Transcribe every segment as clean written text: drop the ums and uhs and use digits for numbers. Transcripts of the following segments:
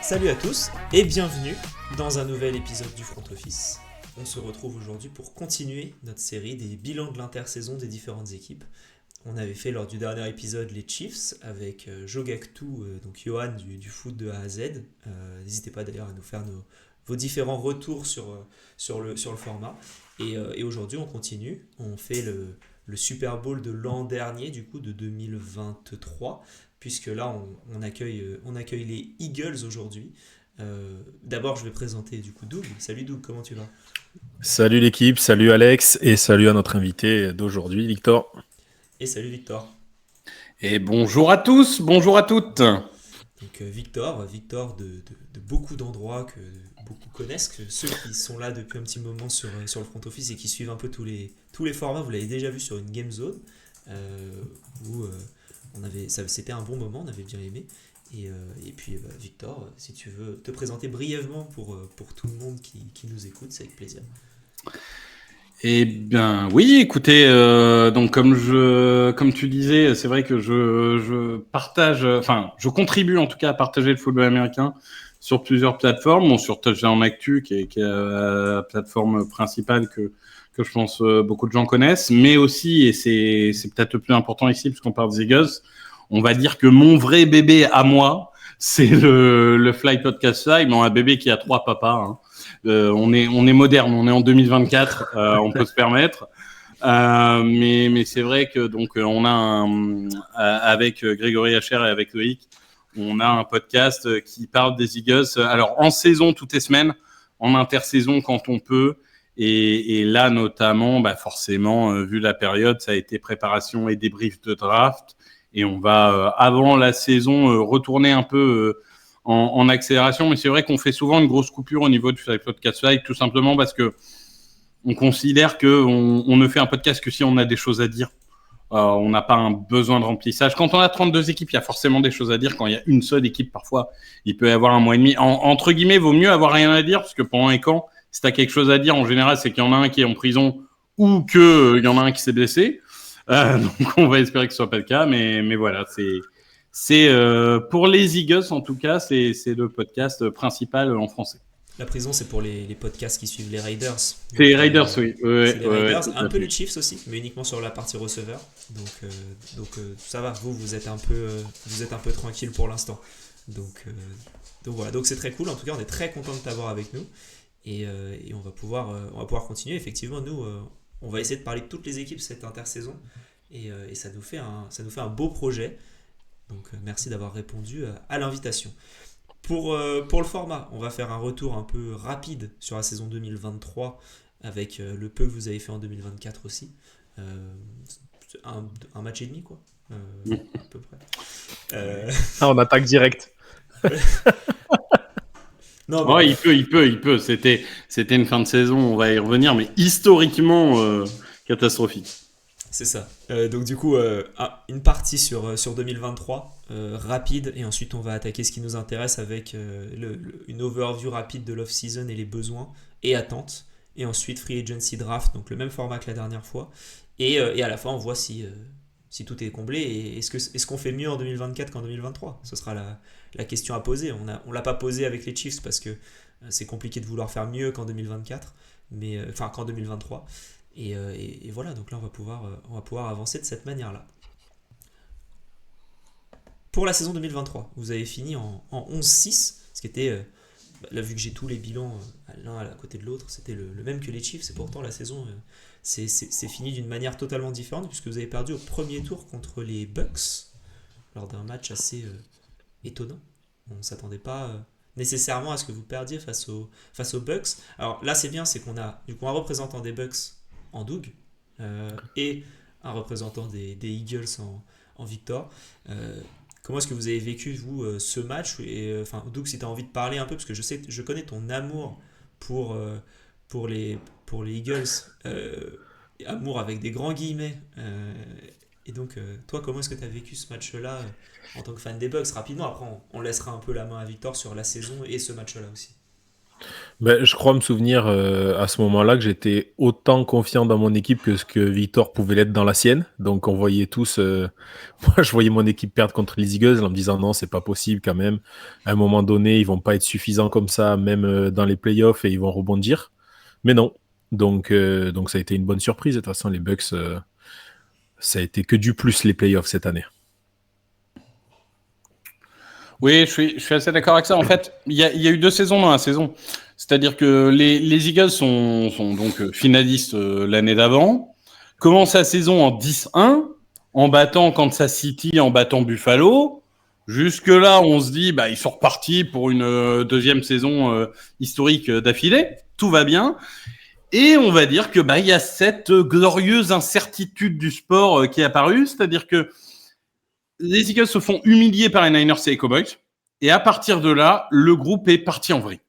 Salut à tous et bienvenue dans un nouvel épisode du Front Office. On se retrouve aujourd'hui pour continuer notre série des bilans de l'intersaison des différentes équipes. On avait fait lors du dernier épisode les Chiefs avec Jogactu, donc Johan du foot de A à Z. N'hésitez pas d'ailleurs à nous faire vos différents retours sur le format. Et aujourd'hui on continue, on fait le Super Bowl de l'an dernier, du coup de 2023, puisque là on accueille les Eagles aujourd'hui. D'abord je vais présenter du coup Doug. Salut Doug, comment tu vas? Salut l'équipe, salut Alex et salut à notre invité d'aujourd'hui, Victor. Et salut Victor. Et bonjour à tous, bonjour à toutes. Donc Victor de beaucoup d'endroits que beaucoup connaissent, que ceux qui sont là depuis un petit moment sur le front office et qui suivent un peu tous les formats, vous l'avez déjà vu sur une Game Zone, où c'était un bon moment, on avait bien aimé. Et puis Victor, si tu veux te présenter brièvement pour tout le monde qui nous écoute, c'est avec plaisir. Eh bien, oui, écoutez, donc comme tu disais, c'est vrai que je partage, enfin, je contribue en tout cas à partager le football américain sur plusieurs plateformes, bon, sur Touchdown Actu, qui est la plateforme principale que je pense beaucoup de gens connaissent, mais aussi, et c'est peut-être le plus important ici, puisqu'on parle des Eagles, on va dire que mon vrai bébé à moi, c'est le Fly Podcast Live, un bébé qui a 3 papas, hein. On est moderne, on est en 2024, on peut se permettre. Mais c'est vrai que donc on a avec Grégory Hacher et avec Loïc, on a un podcast qui parle des Eagles. Alors en saison toutes les semaines, en intersaison quand on peut. Et là notamment, forcément, vu la période, ça a été préparation et débrief de draft. Et on va avant la saison retourner un peu en accélération, mais c'est vrai qu'on fait souvent une grosse coupure au niveau du podcast live, tout simplement parce que on considère que on ne fait un podcast que si on a des choses à dire. On n'a pas un besoin de remplissage. Quand on a 32 équipes, il y a forcément des choses à dire. Quand il y a une seule équipe, parfois, il peut y avoir un mois et demi. Entre guillemets, vaut mieux avoir rien à dire, parce que pendant les camps, si tu as quelque chose à dire, en général, c'est qu'il y en a un qui est en prison ou qu'il y en a un qui s'est blessé. Donc, on va espérer que ce soit pas le cas. Mais voilà, c'est pour les Eagles, en tout cas, c'est le podcast principal en français. La prison, c'est pour les podcasts qui suivent les Raiders. C'est Donc, les Raiders, oui. c'est les Raiders, Tout un à peu fait. les Chiefs aussi, mais uniquement sur la partie receveur. Donc ça va, vous êtes vous êtes un peu tranquille pour l'instant. Donc voilà, donc c'est très cool. En tout cas, on est très content de t'avoir avec nous et on va pouvoir continuer. Effectivement, nous, on va essayer de parler de toutes les équipes cette intersaison et ça nous fait un beau projet. Donc merci d'avoir répondu à l'invitation. Pour le format, on va faire un retour un peu rapide sur la saison 2023 avec le peu que vous avez fait en 2024 aussi. Euh, un match et demi, quoi. À peu près. Euh, Ah, on attaque direct. non, mais Oh, il peut. C'était une fin de saison, on va y revenir, mais historiquement catastrophique. c'est ça. Donc du coup, une partie sur 2023, rapide, et ensuite on va attaquer ce qui nous intéresse avec une overview rapide de l'off-season et les besoins et attentes. Et ensuite Free Agency Draft, donc le même format que la dernière fois. Et à la fin, on voit si tout est comblé. Et est-ce qu'on fait mieux en 2024 qu'en 2023? Ce sera la question à poser. On l'a pas posé avec les Chiefs parce que c'est compliqué de vouloir faire mieux qu'en 2024, enfin qu'en 2023. Et voilà, donc là on va pouvoir avancer de cette manière-là. Pour la saison 2023, vous avez fini en 11-6, ce qui était, là vu que j'ai tous les bilans l'un à côté de l'autre, c'était le même que les Chiefs, et pourtant la saison c'est fini d'une manière totalement différente, puisque vous avez perdu au premier tour contre les Bucks, lors d'un match assez étonnant. On ne s'attendait pas nécessairement à ce que vous perdiez face aux Bucks. Alors là c'est bien, c'est qu'on a du coup un représentant des Bucks en Doug, et un représentant des Eagles en Victor. Comment est-ce que vous avez vécu, vous, ce match? Enfin, Doug, si tu as envie de parler un peu, parce que je connais ton amour pour, euh, pour, les, pour les Eagles, amour avec des grands guillemets. Et donc, toi, comment est-ce que tu as vécu ce match-là en tant que fan des Bucks? Rapidement, après, on laissera un peu la main à Victor sur la saison et ce match-là aussi. Ben, je crois me souvenir à ce moment-là que j'étais autant confiant dans mon équipe que ce que Victor pouvait l'être dans la sienne. Donc on voyait tous, moi je voyais mon équipe perdre contre les Eagles en me disant non, c'est pas possible quand même. À un moment donné, ils vont pas être suffisants comme ça, même dans les playoffs, et ils vont rebondir. Mais non. Donc ça a été une bonne surprise. De toute façon, les Bucks, ça a été que du plus les playoffs cette année. Oui, je suis assez d'accord avec ça. En fait, il y a eu 2 saisons dans la saison. C'est-à-dire que les Eagles sont donc finalistes l'année d'avant, commencent la saison en 10-1, en battant Kansas City, en battant Buffalo. Jusque-là, on se dit, bah, ils sont repartis pour une deuxième saison historique d'affilée. Tout va bien. Et on va dire que bah, il y a cette glorieuse incertitude du sport qui est apparue. C'est-à-dire que les Eagles se font humilier par les Niners et les Cowboys. Et à partir de là, le groupe est parti en vrille.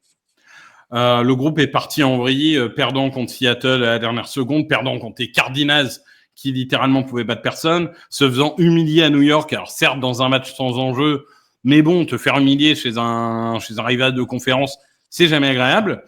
Le groupe est parti en vrille, perdant contre Seattle à la dernière seconde, perdant contre les Cardinals qui littéralement pouvaient battre personne, se faisant humilier à New York. Alors certes, dans un match sans enjeu, mais bon, te faire humilier chez un rival de conférence, c'est jamais agréable.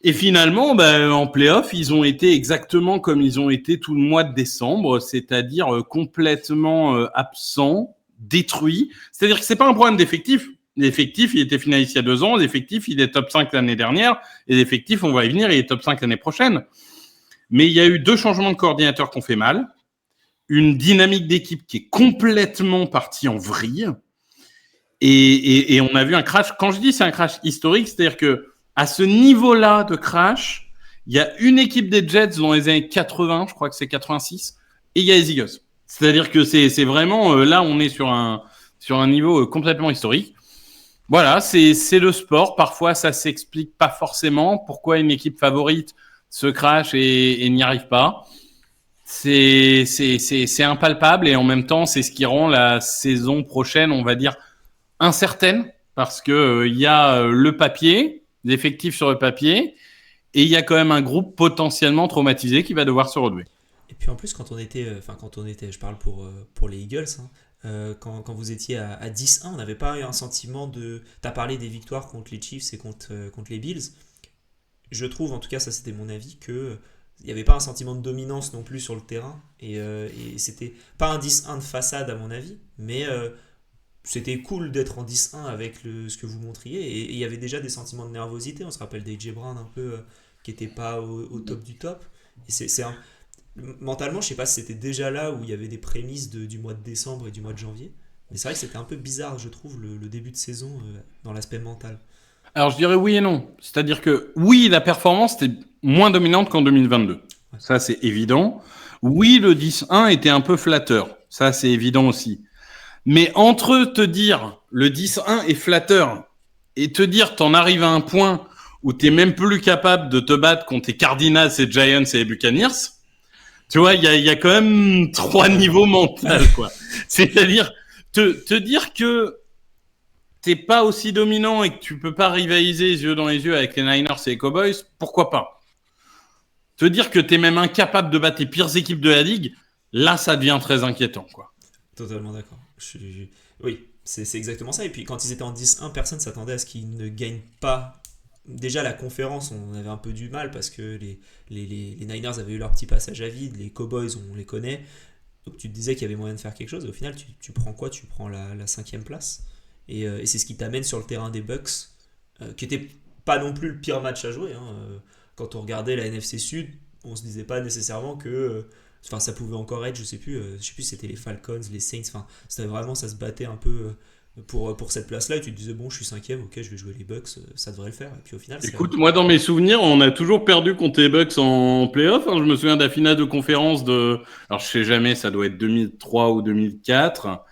Et finalement, bah, en play-off, ils ont été exactement comme ils ont été tout le mois de décembre, c'est-à-dire complètement absents, détruits. C'est-à-dire que c'est pas un problème d'effectif. L'effectif, il était finaliste il y a 2 ans. L'effectif, il est top 5 l'année dernière. Et l'effectif, on va y venir, il est top 5 l'année prochaine. Mais il y a eu 2 changements de coordinateurs qui ont fait mal. Une dynamique d'équipe qui est complètement partie en vrille. Et on a vu un crash. Quand je dis c'est un crash historique, c'est-à-dire que à ce niveau-là de crash, il y a une équipe des Jets dans les années 80, je crois que c'est 86, et il y a les Eagles. C'est-à-dire que c'est vraiment, là, on est sur un niveau complètement historique. Voilà, c'est le sport. Parfois, ça s'explique pas forcément pourquoi une équipe favorite se crash et n'y arrive pas. C'est impalpable et en même temps, c'est ce qui rend la saison prochaine, on va dire, incertaine parce que y a le papier, l'effectif sur le papier, et il y a quand même un groupe potentiellement traumatisé qui va devoir se relever. Et puis en plus, quand on était, je parle pour les Eagles, hein, quand vous étiez à 10-1, on n'avait pas eu un sentiment de. T'as parlé des victoires contre les Chiefs et contre les Bills. Je trouve, en tout cas, ça c'était mon avis, que il n'y avait pas un sentiment de dominance non plus sur le terrain. Et c'était pas un 10-1 de façade, à mon avis, mais c'était cool d'être en 10-1 avec ce que vous montriez. Et il y avait déjà des sentiments de nervosité. On se rappelle d'A.J. Brown un peu qui n'était pas au top du top. Et mentalement, je sais pas si c'était déjà là où il y avait des prémices du mois de décembre et du mois de janvier. Mais c'est vrai que c'était un peu bizarre, je trouve, le début de saison dans l'aspect mental. Alors je dirais oui et non. C'est-à-dire que oui, la performance était moins dominante qu'en 2022. Ouais. Ça, c'est évident. Oui, le 10-1 était un peu flatteur. Ça, c'est évident aussi. Mais entre te dire le 10-1 est flatteur et te dire t'en arrives à un point où t'es même plus capable de te battre contre les Cardinals, les Giants et les Buccaneers, tu vois, il y a quand même 3 niveaux mentaux, quoi. C'est-à-dire te dire que t'es pas aussi dominant et que tu peux pas rivaliser les yeux dans les yeux avec les Niners et les Cowboys, pourquoi pas? Te dire que t'es même incapable de battre les pires équipes de la ligue, là, ça devient très inquiétant, quoi. Totalement d'accord. Oui, c'est exactement ça. Et puis quand ils étaient en 10-1, personne ne s'attendait à ce qu'ils ne gagnent pas. Déjà, la conférence, on avait un peu du mal parce que les Niners avaient eu leur petit passage à vide. Les Cowboys, on les connaît. Donc tu te disais qu'il y avait moyen de faire quelque chose. Et au final, tu prends quoi? Tu prends la 5e place. Et c'est ce qui t'amène sur le terrain des Bucks, qui n'était pas non plus le pire match à jouer. Hein. Quand on regardait la NFC Sud, on se disait pas nécessairement que ça pouvait encore être, je sais plus si c'était les Falcons, les Saints, c'était vraiment, ça se battait un peu pour cette place là et tu te disais bon, je suis 5e, ok, je vais jouer les Bucks, ça devrait le faire. Et puis au final, écoute, moi dans mes souvenirs, on a toujours perdu contre les Bucks en playoff, hein. Je me souviens de la finale de conférence alors je sais jamais, ça doit être 2003 ou 2004,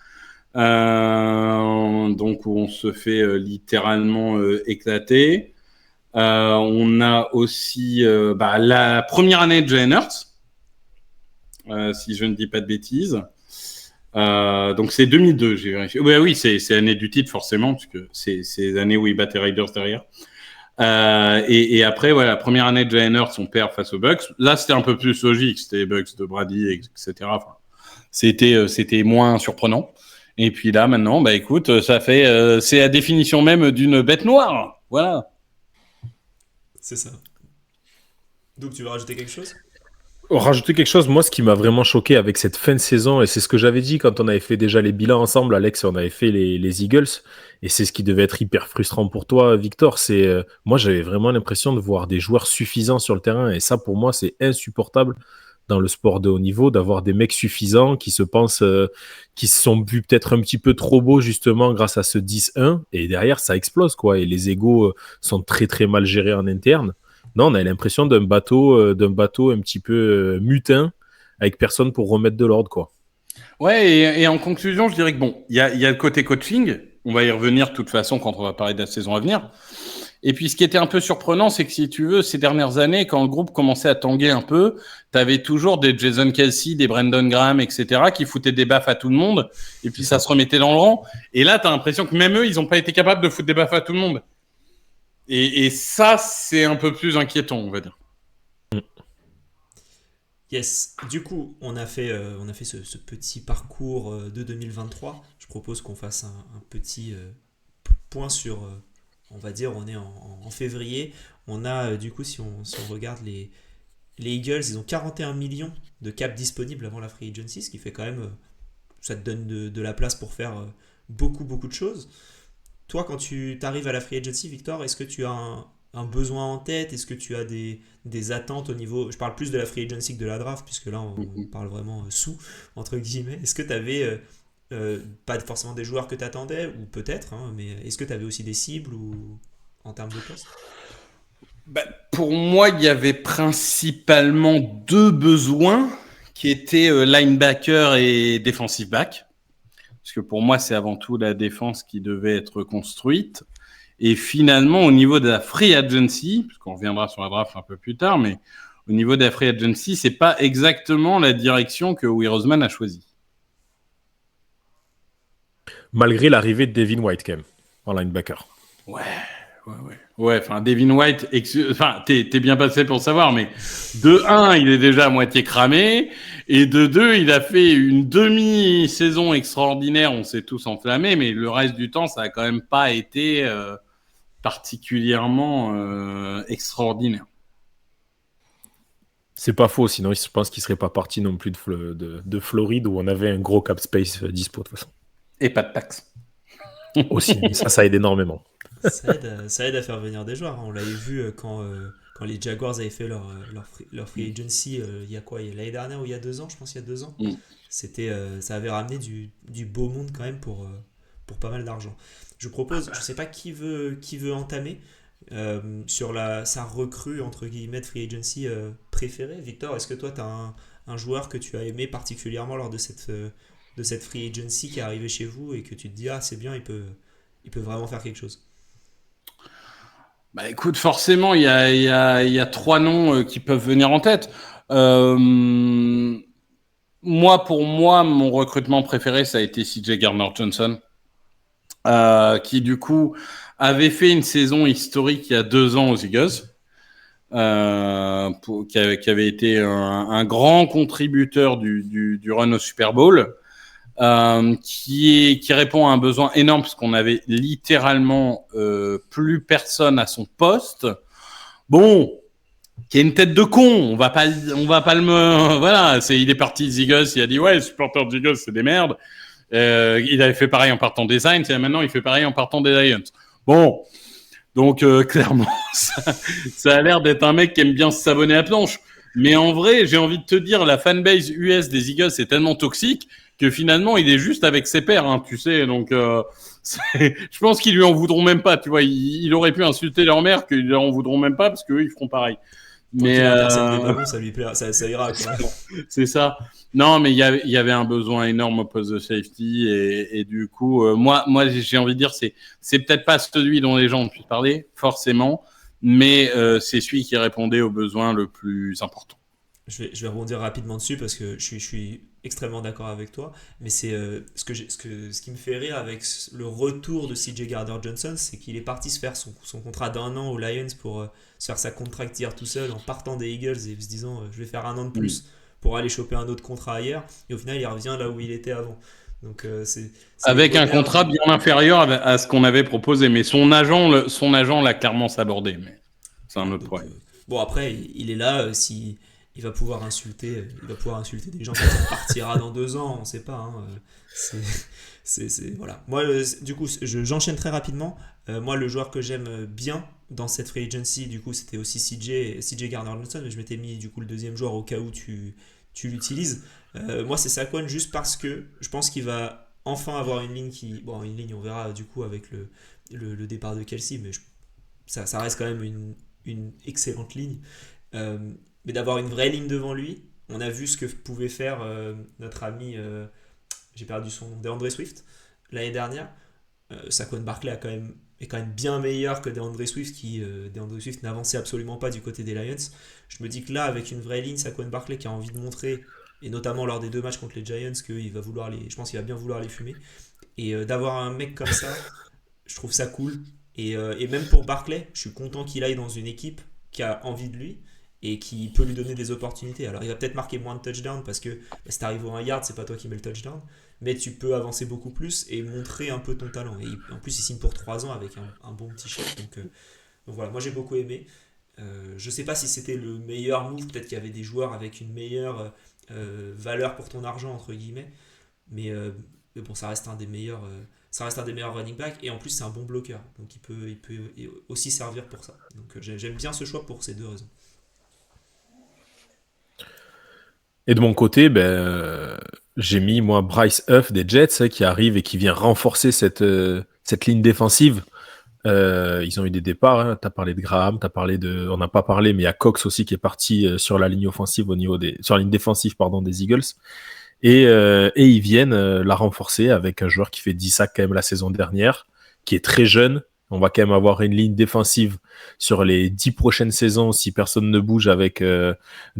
donc où on se fait littéralement éclater. On a aussi la première année de Jalen Hurts, si je ne dis pas de bêtises. Donc c'est 2002, j'ai vérifié. Ouais, oui, c'est l'année du titre forcément, parce que c'est l'année où ils battent les Raiders derrière. Et après, voilà, la première année de Jalen Hurts, on perd face aux Bucks. Là, c'était un peu plus logique, c'était les Bucks de Brady, etc. Enfin, c'était moins surprenant. Et puis là, maintenant, écoute, ça fait, c'est la définition même d'une bête noire. Voilà. C'est ça. Donc tu veux rajouter quelque chose? Rajouter quelque chose, moi, ce qui m'a vraiment choqué avec cette fin de saison, et c'est ce que j'avais dit quand on avait fait déjà les bilans ensemble, Alex, on avait fait les Eagles, et c'est ce qui devait être hyper frustrant pour toi, Victor, c'est moi, j'avais vraiment l'impression de voir des joueurs suffisants sur le terrain, et ça, pour moi, c'est insupportable dans le sport de haut niveau, d'avoir des mecs suffisants qui se pensent, qui se sont vus peut-être un petit peu trop beaux, justement, grâce à ce 10-1, et derrière, ça explose, quoi, et les égos sont très, très mal gérés en interne. Non, on a l'impression d'un bateau un petit peu mutin, avec personne pour remettre de l'ordre, quoi. Ouais, et en conclusion, je dirais que bon, il y a le côté coaching. On va y revenir de toute façon quand on va parler de la saison à venir. Et puis, ce qui était un peu surprenant, c'est que si tu veux, ces dernières années, quand le groupe commençait à tanguer un peu, t'avais toujours des Jason Kelce, des Brandon Graham, etc., qui foutaient des baffes à tout le monde, et puis ça se remettait dans le rang. Et là, t'as l'impression que même eux, ils n'ont pas été capables de foutre des baffes à tout le monde. Et ça, c'est un peu plus inquiétant, on va dire. Yes. Du coup, on a fait ce petit parcours de 2023. Je propose qu'on fasse un petit point sur, on va dire, on est en février. On a, du coup, si on regarde les Eagles, ils ont 41 millions de cap disponibles avant la free agency, ce qui fait quand même, ça te donne de la place pour faire beaucoup, beaucoup de choses. Toi, quand tu arrives à la free agency, Victor, est-ce que tu as un besoin en tête? Est-ce que tu as des attentes au niveau... Je parle plus de la free agency que de la draft, puisque là, on parle vraiment sous, entre guillemets. Est-ce que tu avais, pas forcément des joueurs que tu attendais, ou peut-être, hein, mais est-ce que tu avais aussi des cibles ou, en termes de poste? Bah, pour moi, il y avait principalement deux besoins qui étaient linebacker et defensive back. Parce que pour moi, c'est avant tout la défense qui devait être construite. Et finalement, au niveau de la free agency, parce qu'on reviendra sur la draft un peu plus tard, mais au niveau de la free agency, c'est pas exactement la direction que Howie Roseman a choisie. Malgré l'arrivée de Devin White, quand même, en linebacker. Ouais, enfin, Devin White, t'es bien passé pour savoir, mais de 1, il est déjà à moitié cramé, et de 2, il a fait une demi-saison extraordinaire, on s'est tous enflammés, mais le reste du temps, ça a quand même pas été particulièrement extraordinaire. C'est pas faux, sinon je pense qu'il serait pas parti non plus de Floride, où on avait un gros cap space dispo, de toute façon. Et pas de taxes. Aussi, ça aide énormément. Ça aide à faire venir des joueurs, hein. On l'avait vu quand les Jaguars avaient fait leur free agency, il y a quoi? L'année dernière ou il y a 2 ans? Je pense il y a 2 ans. Ça avait ramené du beau monde quand même pour pas mal d'argent. Je propose, je sais pas qui veut entamer sur sa recrue entre guillemets de free agency préférée. Victor, est-ce que toi tu as un joueur que tu as aimé particulièrement lors de cette free agency qui est arrivé chez vous et que tu te dis c'est bien, il peut vraiment faire quelque chose? Bah écoute, forcément, il y a 3 noms qui peuvent venir en tête. Pour moi, mon recrutement préféré, ça a été CJ Gardner-Johnson, qui du coup avait fait une saison historique il y a 2 ans aux Eagles, qui avait été un grand contributeur du run au Super Bowl. Qui répond à un besoin énorme parce qu'on avait littéralement plus personne à son poste. Bon, qui est une tête de con, on va pas le voilà, il est parti des Eagles, il a dit ouais, les supporters des Eagles c'est des merdes. Il avait fait pareil en partant des Saints et maintenant il fait pareil en partant des Lions. Bon, donc clairement ça a l'air d'être un mec qui aime bien se savonner à planche. Mais en vrai, j'ai envie de te dire, la fanbase US des Eagles est tellement toxique que finalement, il est juste avec ses pairs, hein, tu sais. Donc, je pense qu'ils lui en voudront même pas, tu vois. Il aurait pu insulter leur mère, qu'ils leur en voudront même pas parce qu'eux, ils feront pareil. Mais ça lui plaira, ça ira. Quoi. C'est ça. Non, mais il y avait un besoin énorme au poste de safety et du coup, moi, j'ai envie de dire, c'est peut-être pas celui dont les gens ont pu parler, forcément. Mais c'est celui qui répondait aux besoins le plus important. Je vais rebondir rapidement dessus parce que je suis extrêmement d'accord avec toi. Mais c'est ce qui me fait rire avec le retour de CJ Gardner-Johnson, c'est qu'il est parti se faire son contrat d'1 an aux Lions pour se faire sa contract year tout seul en partant des Eagles et se disant je vais faire 1 an de plus pour aller choper un autre contrat ailleurs. Et au final, il revient là où il était avant. Donc, c'est avec un contrat bien inférieur à ce qu'on avait proposé, mais son agent l'a clairement sabordé. Mais c'est un autre Donc, problème. bon, après, il est là. Si il va pouvoir insulter des gens quand il partira dans 2 ans, on sait pas. Hein, voilà. Moi, du coup, j'enchaîne très rapidement. Moi, le joueur que j'aime bien dans cette free agency, du coup, c'était aussi CJ Gardner-Johnson, mais je m'étais mis du coup le deuxième joueur au cas où tu l'utilises. Moi, c'est Saquon juste parce que je pense qu'il va enfin avoir une ligne bon, une ligne, on verra du coup avec le départ de Kelsey, mais ça reste quand même une excellente ligne. Euh, mais d'avoir une vraie ligne devant lui, on a vu ce que pouvait faire notre ami, j'ai perdu son nom, DeAndre Swift l'année dernière. Saquon Barkley est quand même bien meilleur que DeAndre Swift, DeAndre Swift n'avançait absolument pas du côté des Lions. Je me dis que là, avec une vraie ligne, Saquon Barkley qui a envie de montrer, et notamment lors des 2 matchs contre les Giants, je pense qu'il va bien vouloir les fumer. Et d'avoir un mec comme ça, je trouve ça cool. Et même pour Barkley, je suis content qu'il aille dans une équipe qui a envie de lui et qui peut lui donner des opportunités. Alors il va peut-être marquer moins de touchdowns parce que si t'arrives au 1 yard, c'est pas toi qui mets le touchdown, mais tu peux avancer beaucoup plus et montrer un peu ton talent. Et en plus, il signe pour 3 ans avec un bon petit chèque. Donc voilà, moi j'ai beaucoup aimé. Je sais pas si c'était le meilleur move, peut-être qu'il y avait des joueurs avec une meilleure valeur pour ton argent, entre guillemets, mais bon, ça reste un des meilleurs. Ça reste un des meilleurs running backs et en plus c'est un bon bloqueur, donc il peut aussi servir pour ça. Donc j'aime bien ce choix pour ces 2 raisons. Et de mon côté, j'ai mis moi Bryce Huff des Jets qui arrive et qui vient renforcer cette ligne défensive. Ils ont eu des départs. Hein. T'as parlé de Graham, on n'a pas parlé, mais il y a Cox aussi qui est parti sur la ligne offensive sur la ligne défensive des Eagles. Et ils viennent la renforcer avec un joueur qui fait 10 sacs quand même la saison dernière, qui est très jeune. On va quand même avoir une ligne défensive sur les 10 prochaines saisons si personne ne bouge avec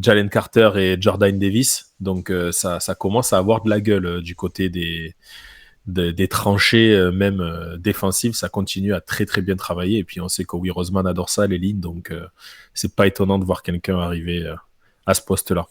Jalen Carter et Jordan Davis. Donc ça commence à avoir de la gueule du côté des tranchées même défensives. Ça continue à très très bien travailler. Et puis on sait que Howie Roseman adore ça, les lignes. Donc c'est pas étonnant de voir quelqu'un arriver à ce poste-là.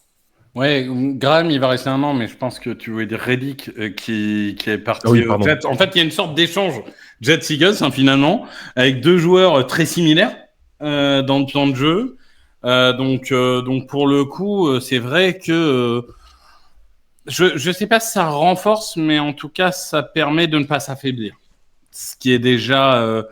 Ouais, Graham, il va rester 1 an, mais je pense que tu voulais dire Reddick qui est parti. Oui, pardon. Jets. En fait, il y a une sorte d'échange Jets-Eagles, finalement, avec 2 joueurs très similaires dans le plan de jeu. Donc pour le coup, c'est vrai que je sais pas si ça renforce, mais en tout cas, ça permet de ne pas s'affaiblir. Ce qui est déjà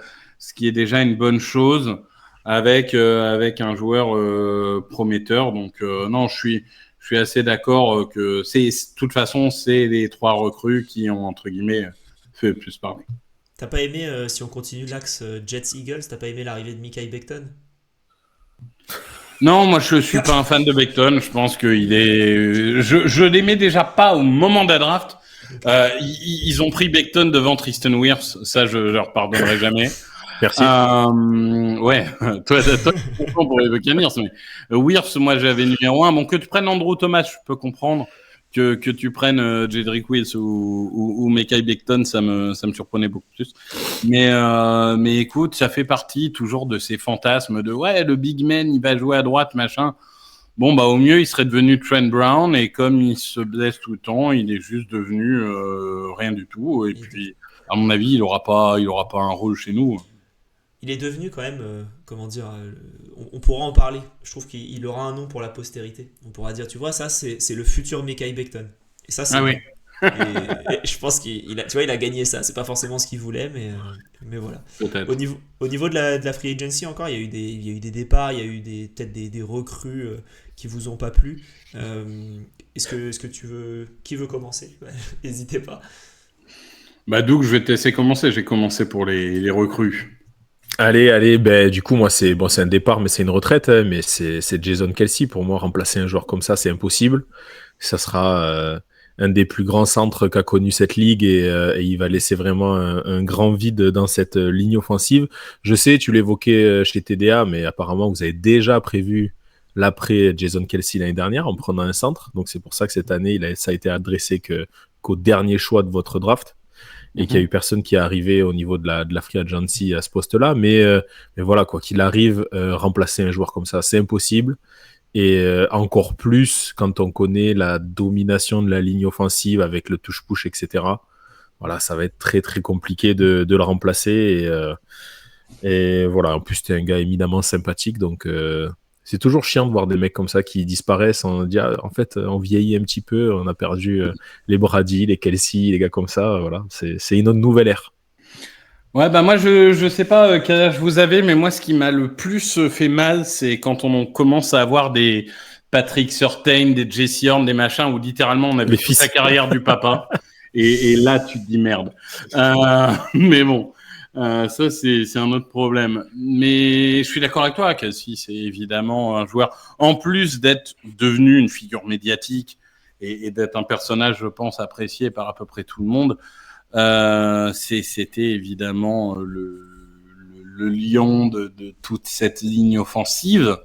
une bonne chose avec un joueur prometteur. Donc non, je suis assez d'accord que de toute façon, c'est les 3 recrues qui ont, entre guillemets, fait le plus parler. T'as pas aimé, si on continue l'axe Jets-Eagles, t'as pas aimé l'arrivée de Mekhi Becton? Non, moi je suis pas un fan de Becton. Je pense qu'il est. Je l'aimais déjà pas au moment de la draft. Ils ont pris Becton devant Tristan Wirfs. Ça, je leur pardonnerai jamais. Merci. Ouais, toi, t'es content pour les Buccaneers, mais Wirfs, moi j'avais numéro 1. Bon, que tu prennes Andrew Thomas, je peux comprendre. Que tu prennes Jedrick Wills ou Mekhi Becton, ça me surprenait beaucoup plus. Mais écoute, ça fait partie toujours de ces fantasmes de ouais, le big man, il va jouer à droite, machin. Bon, au mieux, il serait devenu Trent Brown, et comme il se blesse tout le temps, il est juste devenu rien du tout. Et puis, à mon avis, il aura pas un rôle chez nous. Il est devenu quand même, on pourra en parler. Je trouve qu'il aura un nom pour la postérité. On pourra dire, tu vois, ça c'est le futur Mekhi Becton. Et ça, c'est oui. Et je pense qu'il a gagné ça. C'est pas forcément ce qu'il voulait, mais voilà. Peut-être. Au niveau de la free agency encore, il y a eu des départs, il y a eu peut-être des recrues qui vous ont pas plu. Est-ce que qui veut commencer? N'hésitez pas. Doug, je vais te laisser commencer. J'ai commencé pour les recrues. Allez, du coup, moi, c'est un départ, mais c'est une retraite, hein, mais c'est Jason Kelsey. Pour moi, remplacer un joueur comme ça, c'est impossible. Ça sera un des plus grands centres qu'a connu cette ligue et il va laisser vraiment un grand vide dans cette ligne offensive. Je sais, tu l'évoquais chez TDA, mais apparemment, vous avez déjà prévu l'après Jason Kelsey l'année dernière en prenant un centre. Donc, c'est pour ça que cette année, ça a été adressé qu'au dernier choix de votre draft. Et qu'il n'y a eu personne qui est arrivé au niveau de la free agency à ce poste-là. Mais voilà, quoi qu'il arrive, remplacer un joueur comme ça, c'est impossible. Et encore plus quand on connaît la domination de la ligne offensive avec le touche-push, etc. Voilà, ça va être très, très compliqué de le remplacer. Et voilà, en plus, c'était un gars éminemment sympathique. Donc, c'est toujours chiant de voir des mecs comme ça qui disparaissent. On dit, ah, en fait, on vieillit un petit peu. On a perdu les Brady, les Kelsey, les gars comme ça. Voilà, c'est une autre nouvelle ère. Ouais, bah moi je sais pas quel âge vous avez, mais moi ce qui m'a le plus fait mal, c'est quand on commence à avoir des Patrick Surtain, des Jesse Horn, des machins où littéralement on a vu Les toute fils. la carrière du papa. Et là tu te dis merde. Mais bon, ça c'est un autre problème. Mais je suis d'accord avec toi, Cassie, c'est évidemment un joueur, en plus d'être devenu une figure médiatique et d'être un personnage, je pense, apprécié par à peu près tout le monde. C'était évidemment le lion de toute cette ligne offensive.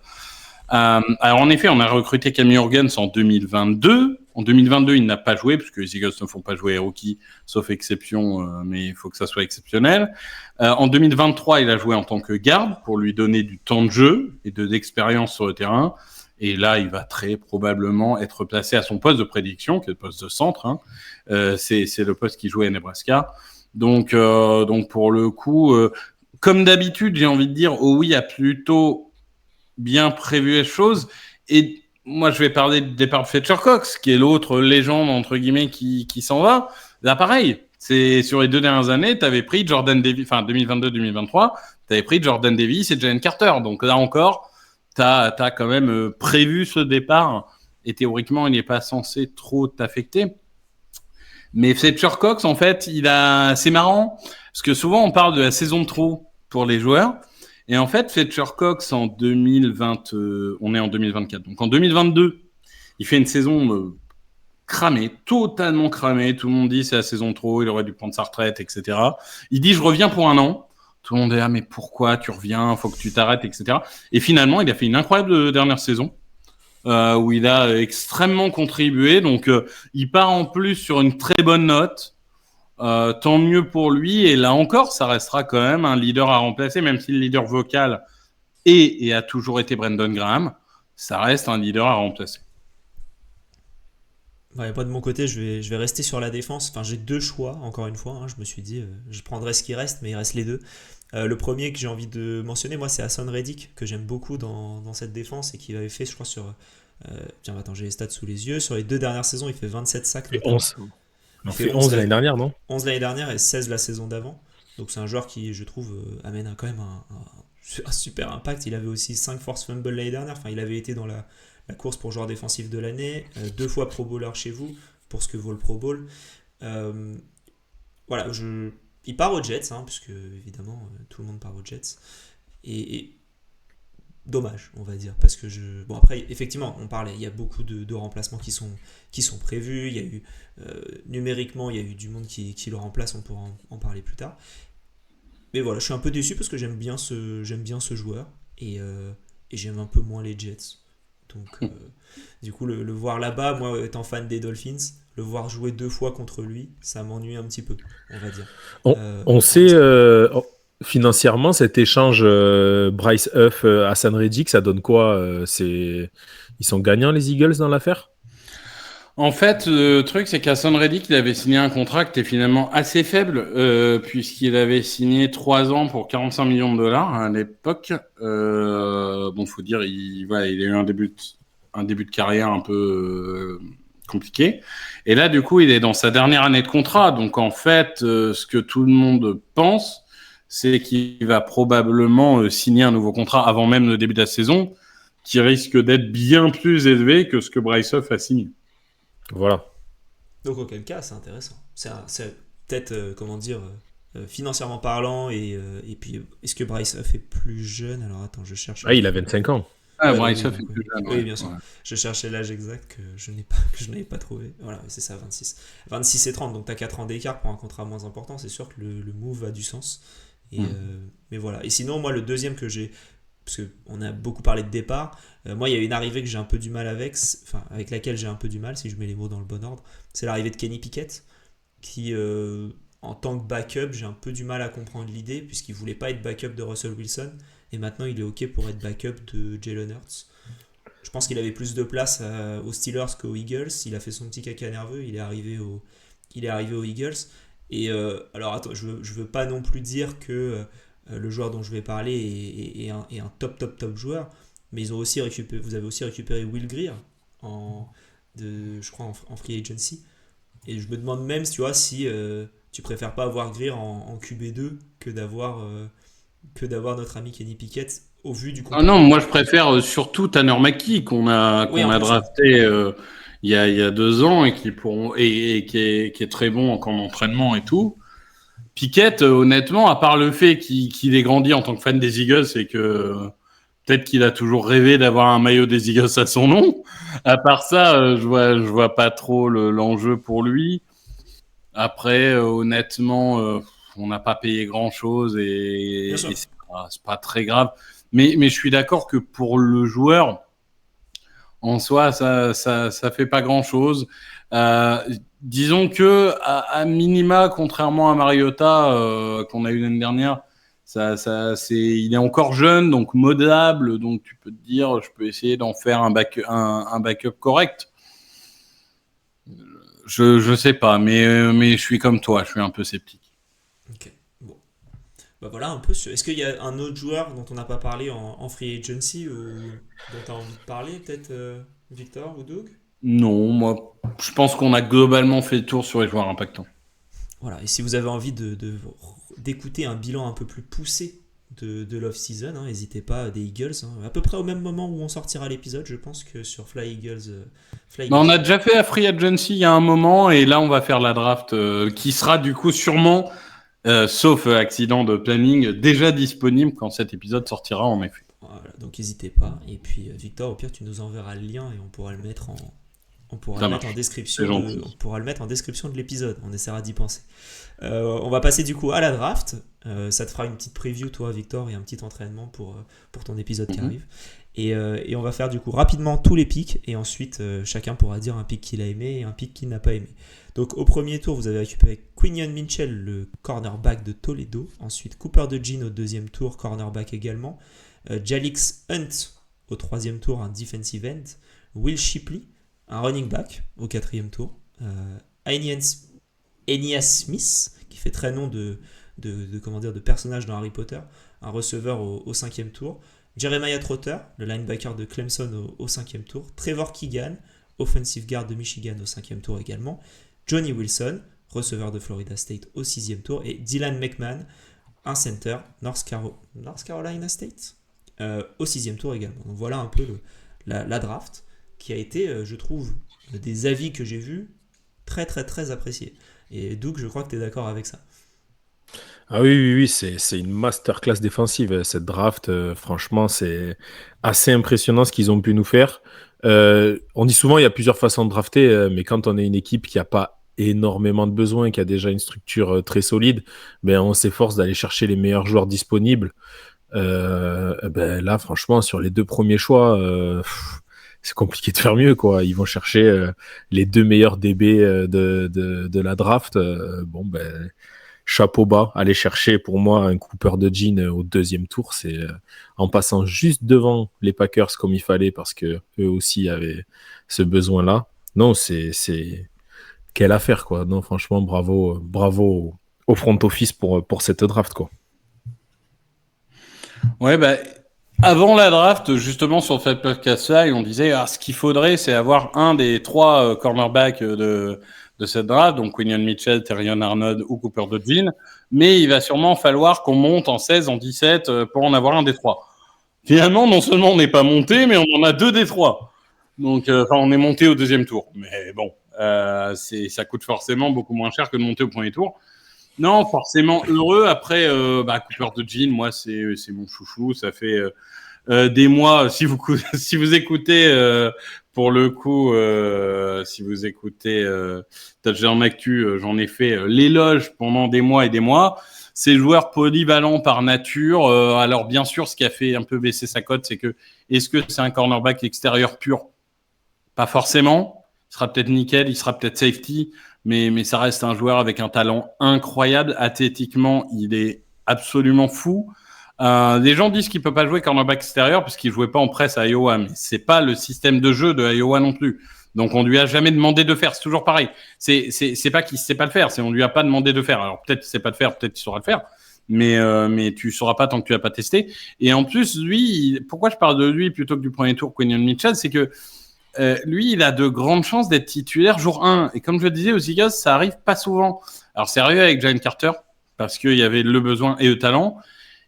Alors en effet, on a recruté Cam Jurgens en 2022. En 2022, il n'a pas joué, puisque les Eagles ne font pas jouer les rookies, sauf exception, mais il faut que ça soit exceptionnel. En 2023, il a joué en tant que garde pour lui donner du temps de jeu et de l'expérience sur le terrain. Et là, il va très probablement être placé à son poste de prédiction, qui est le poste de centre. Hein. C'est le poste qu'il jouait à Nebraska. Donc pour le coup, comme d'habitude, j'ai envie de dire, Howie a plutôt bien prévu les choses. Et moi, je vais parler du départ de Fletcher Cox, qui est l'autre légende, entre guillemets, qui s'en va. Là, pareil, c'est sur les 2 dernières années, tu avais pris Jordan Davis, enfin 2022-2023, tu avais pris Jordan Davis et Jalen Carter. Donc là encore, tu as quand même prévu ce départ. Et théoriquement, il n'est pas censé trop t'affecter. Mais Fletcher Cox, en fait, c'est marrant, parce que souvent on parle de la saison de trop pour les joueurs. Et en fait, Fletcher Cox, en 2020, on est en 2024. Donc en 2022, il fait une saison cramée, totalement cramée. Tout le monde dit c'est la saison de trop, il aurait dû prendre sa retraite, etc. Il dit je reviens pour 1 an. Tout le monde dit ah mais pourquoi tu reviens, faut que tu t'arrêtes, etc. Et finalement, il a fait une incroyable dernière saison. Où il a extrêmement contribué. Donc, il part en plus sur une très bonne note. Tant mieux pour lui. Et là encore, ça restera quand même un leader à remplacer, même si le leader vocal est et a toujours été Brandon Graham. Ça reste un leader à remplacer. Ouais, moi de mon côté, je vais rester sur la défense. Enfin, j'ai 2 choix, encore une fois. Hein. Je me suis dit, je prendrai ce qui reste, mais il reste les 2. Le premier que j'ai envie de mentionner, moi, c'est Hassan Reddick, que j'aime beaucoup dans cette défense et qui avait fait, je crois, sur. Tiens, attends, j'ai les stats sous les yeux. Sur les 2 dernières saisons, il fait 27 sacs Et notamment. 11. On Il a fait fait 11 l'année dernière, non? 11 l'année dernière et 16 la saison d'avant. Donc c'est un joueur qui, je trouve, amène quand même un super impact. Il avait aussi 5 force fumble l'année dernière. Enfin, il avait été dans la course pour joueur défensif de l'année. 2 fois Pro Bowler chez vous, pour ce que vaut le Pro Bowl. Voilà, il part aux Jets, hein, puisque évidemment, tout le monde part aux Jets. Et dommage, on va dire, parce que bon, après, effectivement, on parlait, il y a beaucoup de remplacements qui sont prévus. Il y a eu numériquement, il y a eu du monde qui le remplace. On pourra en parler plus tard. Mais voilà, je suis un peu déçu parce que j'aime bien ce joueur et j'aime un peu moins les Jets. Donc, du coup, le voir là-bas, moi étant fan des Dolphins, le voir jouer 2 fois contre lui, ça m'ennuie un petit peu, on va dire. On sait financièrement cet échange Bryce Huff Hassan Reddick, ça donne quoi ils sont gagnants les Eagles dans l'affaire? En fait, le truc, c'est qu'Hassan Reddick, il avait signé un contrat qui était finalement assez faible, puisqu'il avait signé 3 ans pour 45 millions de dollars à l'époque. Bon, faut dire, il a eu un début de carrière un peu compliqué. Et là, du coup, il est dans sa dernière année de contrat. Donc, en fait, ce que tout le monde pense, c'est qu'il va probablement signer un nouveau contrat avant même le début de la saison, qui risque d'être bien plus élevé que ce que Bryce Huff a signé. Voilà. Donc auquel cas, c'est intéressant. C'est peut-être, comment dire, financièrement parlant, et puis, est-ce que Bryce Huff est plus jeune? Alors attends, je cherche. Ah, il a 25 ans. Ah, Ouais, Bryce oui, Huff est plus jeune. oui, Ouais. bien sûr. Ouais. Je cherchais l'âge exact que je n'avais pas trouvé. Voilà, c'est ça, 26. 26 et 30, donc tu as 4 ans d'écart pour un contrat moins important. C'est sûr que le move a du sens. Mais voilà. Et sinon, moi, le deuxième que j'ai, parce qu'on a beaucoup parlé de départ, moi, il y a une arrivée que j'ai un peu du mal avec laquelle j'ai un peu du mal, si je mets les mots dans le bon ordre. C'est l'arrivée de Kenny Pickett, qui, en tant que backup, j'ai un peu du mal à comprendre l'idée, puisqu'il voulait pas être backup de Russell Wilson. Et maintenant, il est OK pour être backup de Jalen Hurts. Je pense qu'il avait plus de place aux Steelers qu'aux Eagles. Il a fait son petit caca nerveux. Il est arrivé aux Eagles. Et alors, attends, je veux pas non plus dire que le joueur dont je vais parler est un top joueur, mais vous avez aussi récupéré Will Greer je crois en free agency. Et je me demande même, tu vois, si tu préfères pas avoir Greer en QB2 que d'avoir notre ami Kenny Pickett au vu du Ah non, moi je préfère surtout Tanner McKee qu'on a drafté il y a 2 ans et qui est très bon en entraînement et tout. Pickett, honnêtement, à part le fait qu'il ait grandi en tant que fan des Eagles et que peut-être qu'il a toujours rêvé d'avoir un maillot des Eagles à son nom. À part ça, je vois pas trop l'enjeu pour lui. Après, honnêtement, on n'a pas payé grand-chose et c'est pas très grave. Mais je suis d'accord que pour le joueur, en soi, ça fait pas grand-chose. Disons que à minima, contrairement à Mariota qu'on a eu l'année dernière, il est encore jeune, donc modable, donc tu peux te dire, je peux essayer d'en faire un backup correct. Je sais pas, mais je suis comme toi, je suis un peu sceptique. Ok, bon. Bah voilà un peu. Est-ce qu'il y a un autre joueur dont on n'a pas parlé en free agency ou dont tu as envie de parler, peut-être Victor ou Doug? Non, moi, je pense qu'on a globalement fait le tour sur les joueurs impactants. Voilà, et si vous avez envie d'écouter un bilan un peu plus poussé de l'off-season, n'hésitez pas, des Eagles, à peu près au même moment où on sortira l'épisode, je pense que sur Fly Eagles. On a déjà fait la Free Agency il y a un moment, et là on va faire la draft qui sera du coup sûrement, sauf accident de planning, déjà disponible quand cet épisode sortira en effet. Voilà, donc n'hésitez pas, et puis Victor, au pire tu nous enverras le lien et on pourra le mettre en description on pourra le mettre en description de l'épisode, on essaiera d'y penser. On va passer du coup à la draft. Ça te fera une petite preview, toi Victor, et un petit entraînement pour ton épisode qui arrive. Et on va faire du coup rapidement tous les picks, et ensuite chacun pourra dire un pick qu'il a aimé et un pick qu'il n'a pas aimé. Donc au premier tour, vous avez récupéré Quinion Mitchell, le cornerback de Toledo. Ensuite Cooper DeJean au deuxième tour, cornerback également. Jalix Hunt au troisième tour, un defensive end. Will Shipley, un running back au quatrième tour. Enias Smith, qui fait très nom de personnage dans Harry Potter, un receveur au cinquième tour. Jeremiah Trotter, le linebacker de Clemson au cinquième tour. Trevor Keegan, offensive guard de Michigan au cinquième tour également. Johnny Wilson, receveur de Florida State au sixième tour. Et Dylan McMahon, un center, North Carolina State, au sixième tour également. Donc voilà un peu la draft qui a été, je trouve, des avis que j'ai vus très très très appréciés. Et Doug, je crois que tu es d'accord avec ça. Ah oui, c'est une masterclass défensive, cette draft. Franchement, c'est assez impressionnant ce qu'ils ont pu nous faire. On dit souvent il y a plusieurs façons de drafter, mais quand on est une équipe qui n'a pas énormément de besoins, qui a déjà une structure très solide, ben, on s'efforce d'aller chercher les meilleurs joueurs disponibles. Là, franchement, sur les 2 premiers choix, c'est compliqué de faire mieux, quoi. Ils vont chercher les 2 meilleurs DB de la draft. Chapeau bas, aller chercher pour moi un Cooper DeJean au deuxième tour, c'est en passant juste devant les Packers comme il fallait parce que eux aussi avaient ce besoin-là. Non, c'est quelle affaire, quoi. Non, franchement, bravo au front office pour cette draft, quoi. Ouais, avant la draft, justement, sur ce podcast-là, on disait ce qu'il faudrait, c'est avoir un des 3 cornerbacks de cette draft, donc Quinion Mitchell, Terrion Arnold ou Cooper DeJean, mais il va sûrement falloir qu'on monte en 16, en 17 pour en avoir un des 3. Finalement, non seulement on n'est pas monté, mais on en a 2 des 3. Donc, on est monté au deuxième tour. Mais bon, ça coûte forcément beaucoup moins cher que de monter au premier tour. Non, forcément heureux. Après, Cooper DeJean, moi, c'est mon chouchou. Ça fait des mois, si vous écoutez, pour le coup, si vous écoutez Touchdown Actu, j'en ai fait l'éloge pendant des mois et des mois. C'est joueur polyvalent par nature. Alors, bien sûr, ce qui a fait un peu baisser sa cote, c'est que est-ce que c'est un cornerback extérieur pur? Pas forcément. Il sera peut-être nickel, il sera peut-être safety, mais ça reste un joueur avec un talent incroyable. Athlétiquement, il est absolument fou. Les gens disent qu'il peut pas jouer cornerback extérieur parce qu'il jouait pas en presse à Iowa, mais c'est pas le système de jeu de Iowa non plus. Donc on lui a jamais demandé de faire. C'est toujours pareil. C'est pas qu'il sait pas le faire. On lui a pas demandé de faire. Alors peut-être qu'il sait pas le faire, peut-être qu'il saura le faire. mais tu sauras pas tant que tu l'as pas testé. Et en plus, lui, pourquoi je parle de lui plutôt que du premier tour, Quinion Mitchell, c'est que lui, il a de grandes chances d'être titulaire jour 1. Et comme je le disais aux Eagles, ça arrive pas souvent. Alors, c'est arrivé avec Jalen Carter, parce qu'il y avait le besoin et le talent.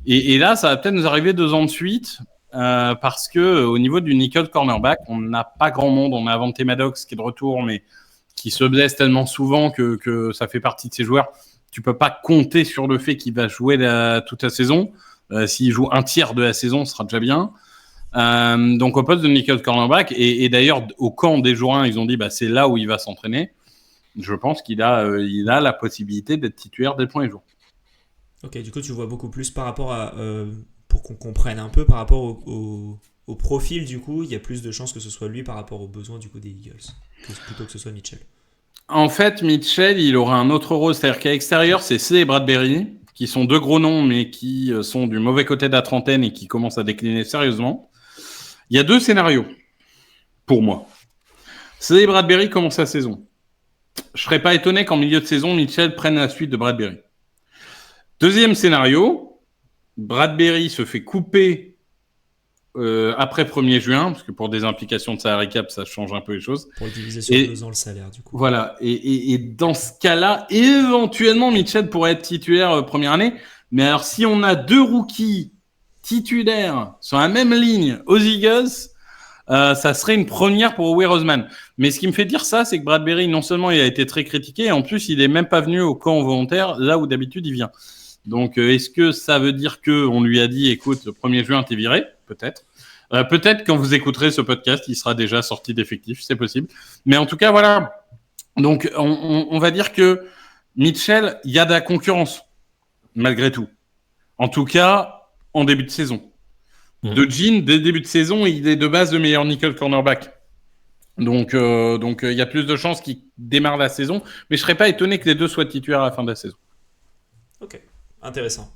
Et là, ça va peut-être nous arriver 2 ans de suite, parce que au niveau du nickel cornerback, on n'a pas grand monde. On a Avante Maddox qui est de retour, mais qui se blesse tellement souvent que ça fait partie de ces joueurs. Tu peux pas compter sur le fait qu'il va jouer toute la saison. S'il joue un tiers de la saison, ce sera déjà bien. Donc au poste de nickel cornerback, et d'ailleurs au camp des jours 1, ils ont dit c'est là où il va s'entraîner. Je pense qu'il a la possibilité d'être titulaire dès le premier jour. Ok, du coup tu vois beaucoup plus par rapport à, pour qu'on comprenne un peu, par rapport au profil, du coup, il y a plus de chances que ce soit lui par rapport aux besoins du coup des Eagles, plutôt que ce soit Mitchell. En fait, Mitchell, il aura un autre rôle, c'est-à-dire qu'à l'extérieur, c'est C et Bradbury, qui sont 2 gros noms, mais qui sont du mauvais côté de la trentaine et qui commencent à décliner sérieusement. Il y a 2 scénarios, pour moi. C et Bradbury commencent la saison. Je serais pas étonné qu'en milieu de saison, Mitchell prenne la suite de Bradbury. Deuxième scénario, Bradbury se fait couper après 1er juin, parce que pour des implications de salary cap, ça change un peu les choses. Pour diviser sur 2 ans le salaire, du coup. Voilà, et dans ce cas-là, éventuellement, Mitchell pourrait être titulaire première année, mais alors si on a 2 rookies titulaires sur la même ligne aux Eagles, ça serait une première pour Howie Roseman. Mais ce qui me fait dire ça, c'est que Bradbury, non seulement il a été très critiqué, et en plus, il est même pas venu au camp volontaire, là où d'habitude il vient. Donc, est-ce que ça veut dire qu'on lui a dit, écoute, le 1er juin, t'es viré ? Peut-être. Peut-être quand vous écouterez ce podcast, il sera déjà sorti d'effectif, c'est possible. Mais en tout cas, voilà. Donc, on va dire que Mitchell, il y a de la concurrence, malgré tout. En tout cas, en début de saison. De Jean, dès le début de saison, il est de base le meilleur nickel cornerback. Donc, il y a plus de chances qu'il démarre la saison. Mais je serais pas étonné que les 2 soient titulaires à la fin de la saison. Ok, intéressant.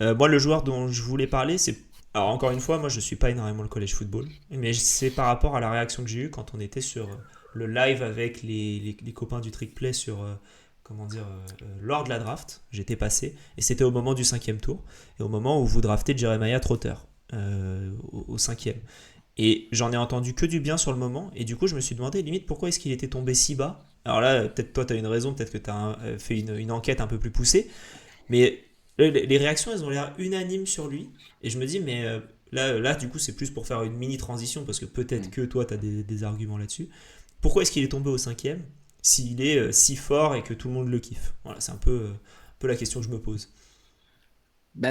Moi, le joueur dont je voulais parler, c'est... Alors, encore une fois, moi, je suis pas énormément le college football, mais c'est par rapport à la réaction que j'ai eue quand on était sur le live avec les copains du Trick Play sur... lors de la draft, j'étais passé, et c'était au moment du 5e tour, et au moment où vous draftez Jeremiah Trotter, au 5e. Et j'en ai entendu que du bien sur le moment, et du coup je me suis demandé limite pourquoi est-ce qu'il était tombé si bas. Alors là, peut-être toi tu as une raison, peut-être que tu as fait une enquête un peu plus poussée, mais les réactions elles ont l'air unanimes sur lui, et je me dis mais là du coup c'est plus pour faire une mini transition, parce que peut-être que toi tu as des arguments là-dessus. Pourquoi est-ce qu'il est tombé au 5e s'il est si fort et que tout le monde le kiffe? Voilà, c'est un peu la question que je me pose.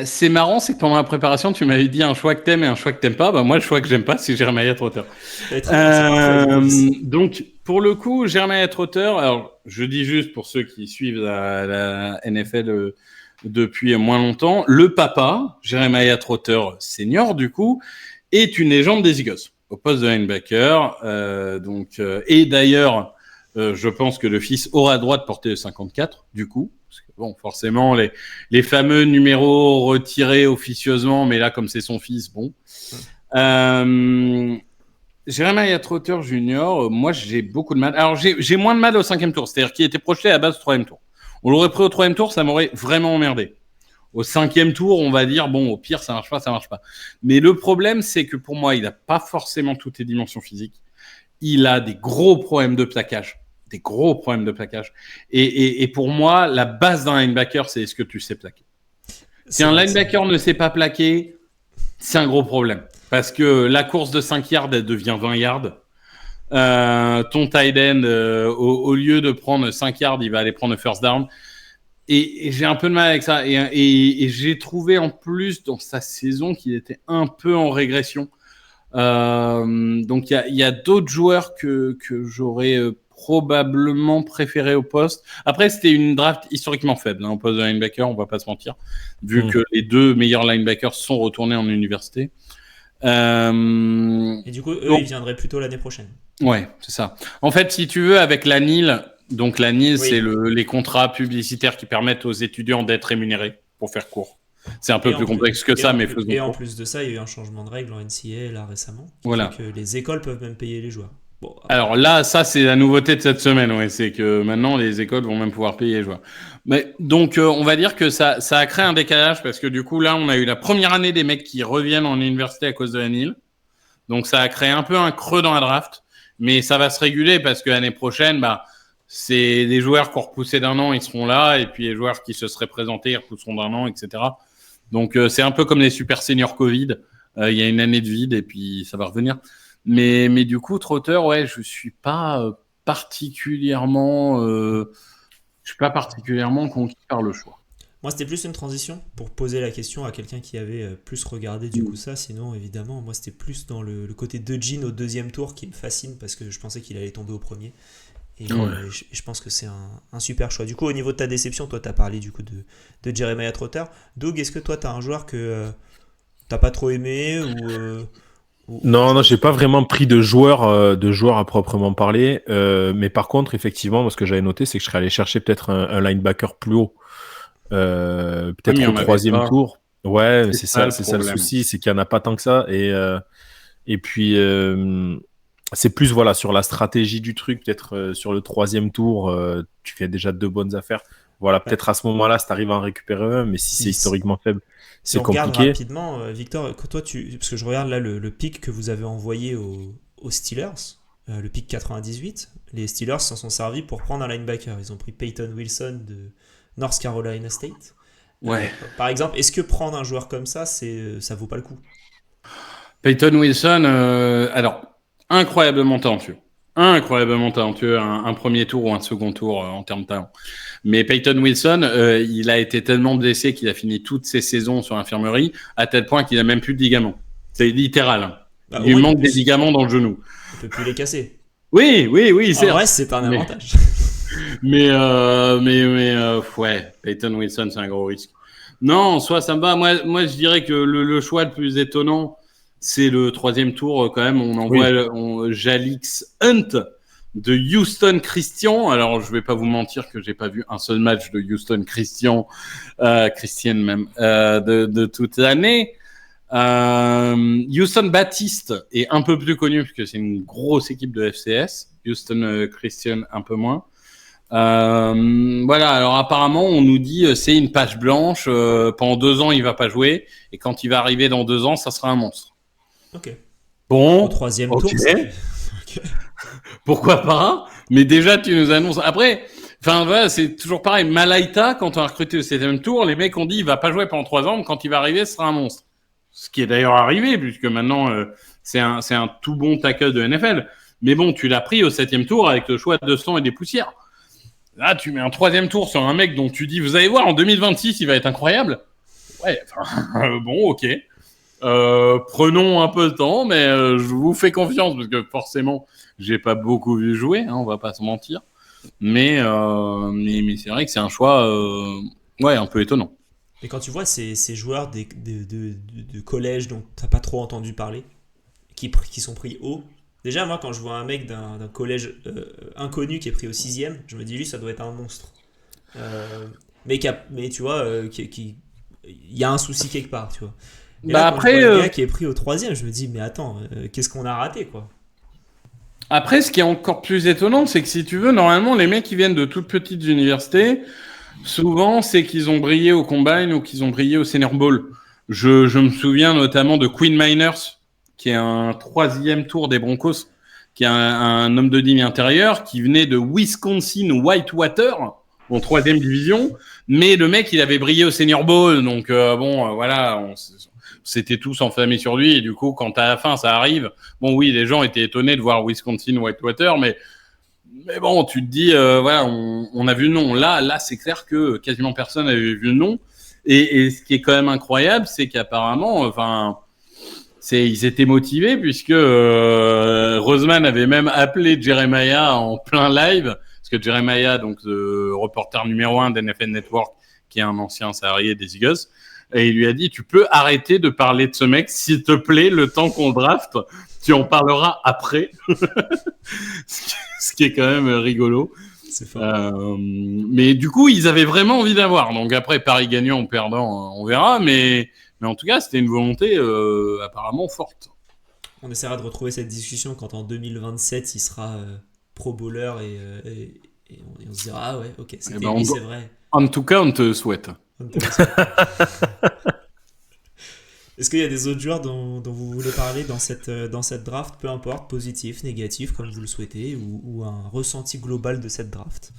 C'est marrant, c'est que pendant la préparation, tu m'avais dit un choix que t'aimes et un choix que t'aimes pas. Moi, le choix que j'aime pas, c'est Jeremiah Trotter. Donc, pour le coup, Jeremiah Trotter, alors, je dis juste pour ceux qui suivent la NFL depuis moins longtemps, le papa, Jeremiah Trotter senior, du coup, est une légende des Eagles, au poste de linebacker. Et d'ailleurs, je pense que le fils aura droit de porter le 54, du coup. Parce que, bon, forcément, les fameux numéros retirés officieusement, mais là, comme c'est son fils, bon. Jeremiah Trotter Jr., moi, j'ai beaucoup de mal. Alors, j'ai moins de mal au 5e tour, c'est-à-dire qu'il était projeté à la base au 3e tour. On l'aurait pris au 3e tour, ça m'aurait vraiment emmerdé. Au 5e tour, on va dire, bon, au pire, ça marche pas. Mais le problème, c'est que pour moi, il n'a pas forcément toutes les dimensions physiques. Il a des gros problèmes de plaquage. Et pour moi, la base d'un linebacker, c'est est-ce que tu sais plaquer. Si un linebacker ne sait pas plaquer, c'est un gros problème. Parce que la course de 5 yards, elle devient 20 yards. Ton tight end, au lieu de prendre 5 yards, il va aller prendre le first down. Et j'ai un peu de mal avec ça. Et j'ai trouvé en plus dans sa saison qu'il était un peu en régression. Donc il y a d'autres joueurs que j'aurais probablement préféré au poste. Après, c'était une draft historiquement faible au poste de linebacker, on va pas se mentir, vu que les 2 meilleurs linebackers sont retournés en université. Et du coup, ils viendraient plutôt l'année prochaine. Ouais, c'est ça. En fait, si tu veux, avec la NIL, donc la NIL, c'est les contrats publicitaires qui permettent aux étudiants d'être rémunérés, pour faire court. C'est un peu plus complexe que ça, mais faisons court. Et en plus de ça, il y a eu un changement de règle en NCAA là récemment, qui fait que les écoles peuvent même payer les joueurs. Bon, Alors là, ça c'est la nouveauté de cette semaine, ouais, c'est que maintenant les écoles vont même pouvoir payer les joueurs. Mais donc on va dire que ça a créé un décalage parce que du coup là on a eu la première année des mecs qui reviennent en université à cause de la NIL. Donc ça a créé un peu un creux dans la draft, mais ça va se réguler parce que l'année prochaine, c'est des joueurs qui ont repoussé d'un an, ils seront là, et puis les joueurs qui se seraient présentés, ils repousseront d'un an, etc. Donc c'est un peu comme les super seniors Covid. Il y a une année de vide et puis ça va revenir. Mais du coup, Trotter, ouais, je suis pas particulièrement conquis par le choix. moi, c'était plus une transition pour poser la question à quelqu'un qui avait plus regardé du coup ça. Sinon, évidemment, moi, c'était plus dans le côté de Jean au deuxième tour qui me fascine parce que je pensais qu'il allait tomber au premier. Et je pense que c'est un super choix. Du coup, au niveau de ta déception, toi, tu as parlé du coup de Jeremiah Trotter. Doug, est-ce que toi, tu as un joueur que t'as pas trop aimé Non, j'ai pas vraiment pris de joueur à proprement parler. Mais par contre, effectivement, moi, ce que j'avais noté, c'est que je serais allé chercher peut-être un linebacker plus haut. Peut-être au troisième tour. Ouais, c'est ça le souci, c'est qu'il n'y en a pas tant que ça. Et puis, c'est plus voilà sur la stratégie du truc, peut-être sur le troisième tour, tu fais déjà 2 bonnes affaires. Voilà, peut-être à ce moment-là, si tu arrives à en récupérer un, mais si c'est historiquement faible, c'est on regarde compliqué. rapidement, Victor, que toi, parce que je regarde là le pick que vous avez envoyé aux Steelers, le pick 98, les Steelers s'en sont servis pour prendre un linebacker. Ils ont pris Peyton Wilson de North Carolina State. Ouais. Par exemple, est-ce que prendre un joueur comme ça vaut pas le coup? Peyton Wilson, alors incroyablement talentueux, un premier tour ou un second tour en termes de talent. Mais Peyton Wilson, il a été tellement blessé qu'il a fini toutes ses saisons sur l'infirmerie, à tel point qu'il a même plus de ligaments. C'est littéral. Hein. Bah, il lui manque des ligaments dans le genou. Il peut plus les casser. Oui, c'est. En vrai, c'est un avantage. Mais ouais, Peyton Wilson, c'est un gros risque. Non, soit ça me va. Moi, je dirais que le choix le plus étonnant, c'est le troisième tour quand même. On envoie Jalix Hunt de Houston Christian. Alors, je vais pas vous mentir que j'ai pas vu un seul match de Houston Christian même, de toute l'année. Houston Baptiste est un peu plus connu parce que c'est une grosse équipe de FCS. Houston Christian un peu moins. Voilà, alors apparemment on nous dit c'est une page blanche, pendant 2 ans il va pas jouer et quand il va arriver dans 2 ans ça sera un monstre. Ok. Bon, au troisième tour. Okay. Pourquoi pas? Mais déjà tu nous annonces. Après, enfin voilà, c'est toujours pareil. Malaita, quand on a recruté au 7e tour, les mecs ont dit il va pas jouer pendant 3 ans, mais quand il va arriver ce sera un monstre. Ce qui est d'ailleurs arrivé puisque maintenant c'est un tout bon tackle de NFL. Mais bon, tu l'as pris au 7e tour avec le choix de 200 et des poussières. Là, tu mets un 3e tour sur un mec dont tu dis, vous allez voir, en 2026, il va être incroyable. Ouais, bon, ok. Prenons un peu le temps, mais je vous fais confiance parce que forcément, j'ai pas beaucoup vu jouer, hein, on va pas se mentir. Mais c'est vrai que c'est un choix, un peu étonnant. Et quand tu vois ces joueurs de collège dont t'as pas trop entendu parler, qui sont pris haut. Déjà, moi, quand je vois un mec d'un collège inconnu qui est pris au 6e, je me dis, lui, ça doit être un monstre. Mais tu vois, il y a un souci quelque part, tu vois. Et là, après, le gars qui est pris au 3e, je me dis, mais attends, qu'est-ce qu'on a raté, quoi. Après, ce qui est encore plus étonnant, c'est que si tu veux, normalement, les mecs qui viennent de toutes petites universités, souvent, c'est qu'ils ont brillé au Combine ou qu'ils ont brillé au Senior Bowl. Je me souviens notamment de Quinn Miners, qui est un 3e tour des Broncos, qui est un homme de ligne intérieur, qui venait de Wisconsin Whitewater, en 3e division, mais le mec, il avait brillé au Senior Bowl, donc voilà, on s'était tous enflammés sur lui, et du coup, quand à la fin, ça arrive, bon oui, les gens étaient étonnés de voir Wisconsin Whitewater, mais bon, tu te dis, voilà, on a vu le nom. Là, c'est clair que quasiment personne n'avait vu le nom, et ce qui est quand même incroyable, c'est qu'apparemment, ils étaient motivés puisque Roseman avait même appelé Jeremiah en plein live, parce que Jeremiah, donc le reporter numéro 1 d'NFL Network, qui est un ancien salarié des Eagles, et il lui a dit, tu peux arrêter de parler de ce mec, s'il te plaît, le temps qu'on draft, tu en parleras après. Ce qui est quand même rigolo. C'est fort. Mais du coup, ils avaient vraiment envie d'avoir. Donc après, Paris gagnant ou perdant, on verra, mais en tout cas, c'était une volonté apparemment forte. On essaiera de retrouver cette discussion quand en 2027 il sera pro bowler et on se dira ah ouais ok c'était lui c'est vrai. En tout cas on te souhaite. Est-ce qu'il y a des autres joueurs dont vous voulez parler dans cette draft, peu importe, positif, négatif, comme vous le souhaitez, ou un ressenti global de cette draft?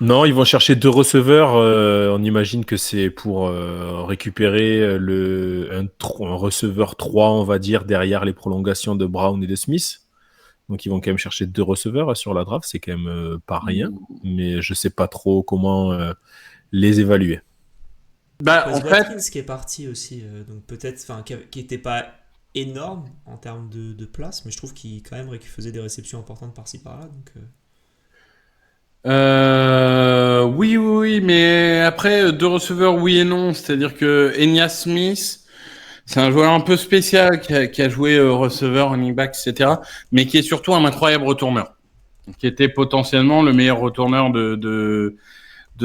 Non, ils vont chercher 2 receveurs. On imagine que c'est pour récupérer un receveur 3, on va dire, derrière les prolongations de Brown et de Smith. Donc ils vont quand même chercher 2 receveurs sur la draft. C'est quand même pas rien. Mais je sais pas trop comment les évaluer. En fait, Watkins qui est parti aussi, donc peut-être, qui était pas énorme en termes de place, mais je trouve qu'il quand même faisait des réceptions importantes par-ci par-là. Donc, oui, mais après 2 receveurs, oui et non. C'est-à-dire que Enya Smith, c'est un joueur un peu spécial qui a joué receveur, running back, etc., mais qui est surtout un incroyable retourneur, qui était potentiellement le meilleur retourneur de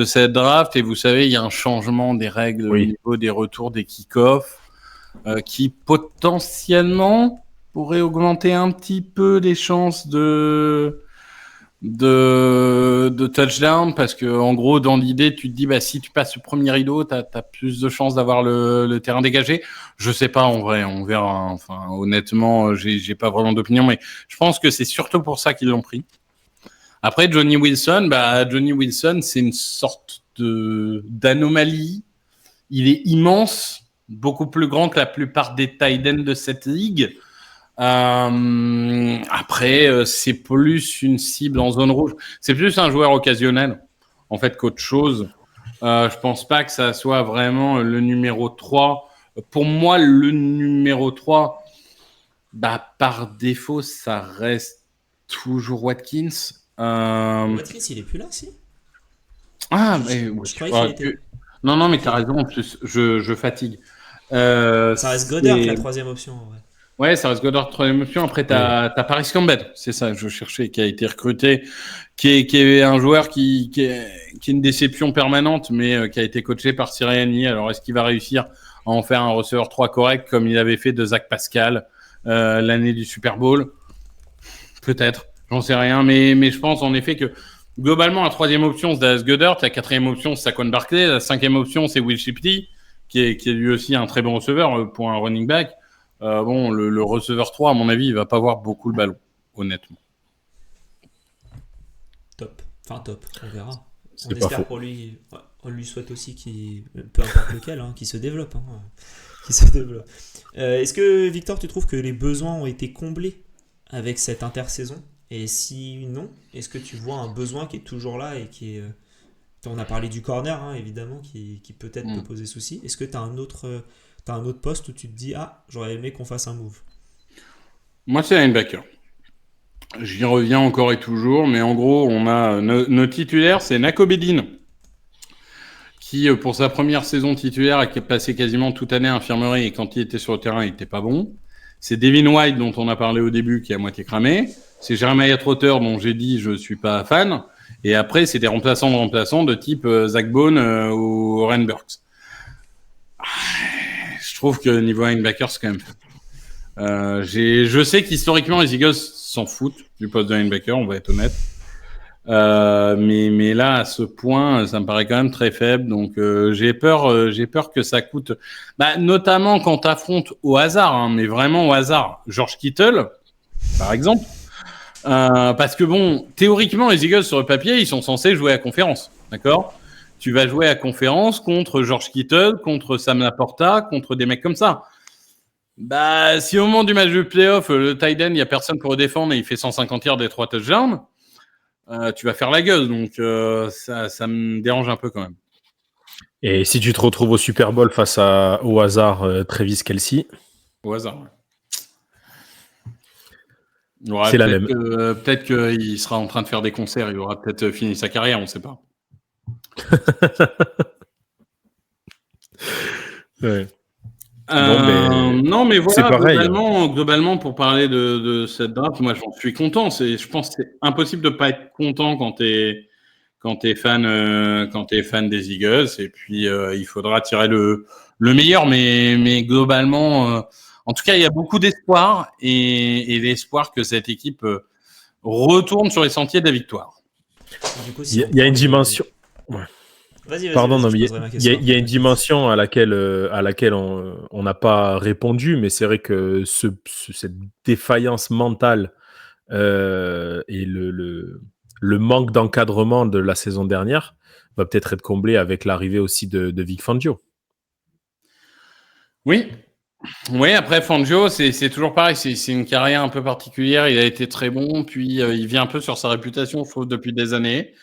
cette draft. Et vous savez, il y a un changement des règles au niveau des retours des kick-offs qui potentiellement pourrait augmenter un petit peu les chances de touchdown, parce que en gros dans l'idée tu te dis si tu passes le premier rideau t'as plus de chances d'avoir le terrain dégagé. Je sais pas, en vrai on verra, enfin honnêtement j'ai pas vraiment d'opinion, mais je pense que c'est surtout pour ça qu'ils l'ont pris. Après Johnny Wilson c'est une sorte d'anomalie. Il est immense, beaucoup plus grand que la plupart des tight ends de cette ligue. Après, c'est plus une cible en zone rouge. C'est plus un joueur occasionnel, en fait, qu'autre chose. Je pense pas que ça soit vraiment le numéro 3. Pour moi, le numéro 3, par défaut, ça reste toujours Watkins. Watkins, il est plus là, si? Je croyais qu'il était... Non, mais t'as raison, en plus, je fatigue. Ça reste Goddard, la troisième option, ouais. Ouais, ça reste Goddard, troisième option. Après, t'as Paris Campbell, c'est ça que je cherchais, qui a été recruté, qui est un joueur qui est une déception permanente, mais qui a été coaché par Sirianni. Alors, est-ce qu'il va réussir à en faire un receveur 3 correct, comme il avait fait de Zach Pascal l'année du Super Bowl? Peut-être, j'en sais rien, mais je pense en effet que globalement, la troisième option, c'est Dallas Goedert, la quatrième option, c'est Saquon Barkley, la cinquième option, c'est Will Shipley, qui est lui aussi un très bon receveur pour un running back. Le receveur 3, à mon avis, il va pas voir beaucoup le ballon, honnêtement. Top. On verra. C'est on pas espère faux. pour lui. Ouais, on lui souhaite aussi qu'il, peu importe lequel, qu'il se développe. Qu'il se développe. Est-ce que, Victor, tu trouves que les besoins ont été comblés avec cette intersaison? Et si non, est-ce que tu vois un besoin qui est toujours là et qui est... On a parlé du corner, évidemment, qui peut-être peut poser souci. Est-ce que tu as un autre poste où tu te dis j'aurais aimé qu'on fasse un move? Moi, c'est linebacker. J'y reviens encore et toujours, mais en gros, on a nos titulaires, c'est Nako Bedin, qui, pour sa première saison titulaire, a passé quasiment toute année à infirmerie, et quand il était sur le terrain, il était pas bon. C'est Devin White, dont on a parlé au début, qui est à moitié cramé. C'est Jeremiah Trotter, dont j'ai dit je suis pas fan. Et après, c'est des remplaçants de type Zach Bone ou Oren Burks. Je trouve que niveau linebacker, c'est quand même fait. Je sais qu'historiquement, les Eagles s'en foutent du poste de linebacker, on va être honnête. Mais là, à ce point, ça me paraît quand même très faible. Donc, j'ai peur que ça coûte. Notamment quand tu affrontes au hasard, mais vraiment au hasard, George Kittle, par exemple. Parce que théoriquement, les Eagles sur le papier, ils sont censés jouer à conférence, d'accord? Tu vas jouer à conférence contre George Kittle, contre Sam Laporta, contre des mecs comme ça. Si au moment du match de playoff, le tight end, il n'y a personne pour le défendre et il fait 150 yards des 3 touchdowns, tu vas faire la gueule. Donc, ça me dérange un peu quand même. Et si tu te retrouves au Super Bowl face au hasard Travis Kelce? Au hasard, ouais. C'est la même. Peut-être qu'il sera en train de faire des concerts, il aura peut-être fini sa carrière, on ne sait pas. Ouais. Non, mais voilà, c'est pareil, globalement, pour parler de cette draft, moi j'en suis content. Je pense que c'est impossible de ne pas être content quand t'es fan des Eagles. Et puis il faudra tirer le meilleur, mais globalement, En tout cas, il y a beaucoup d'espoir et l'espoir que cette équipe retourne sur les sentiers de la victoire. Du coup, Il si on y a une prend dimension. Ouais. Vas-y, Pardon, non, je mais poserai ma il question y a une après. dimension à laquelle on n'a pas répondu, mais c'est vrai que cette défaillance mentale et le manque d'encadrement de la saison dernière va peut-être être comblé avec l'arrivée aussi de Vic Fangio. Oui. Oui, après Fangio, c'est toujours pareil, c'est une carrière un peu particulière. Il a été très bon, puis il vient un peu sur sa réputation, je trouve, depuis des années.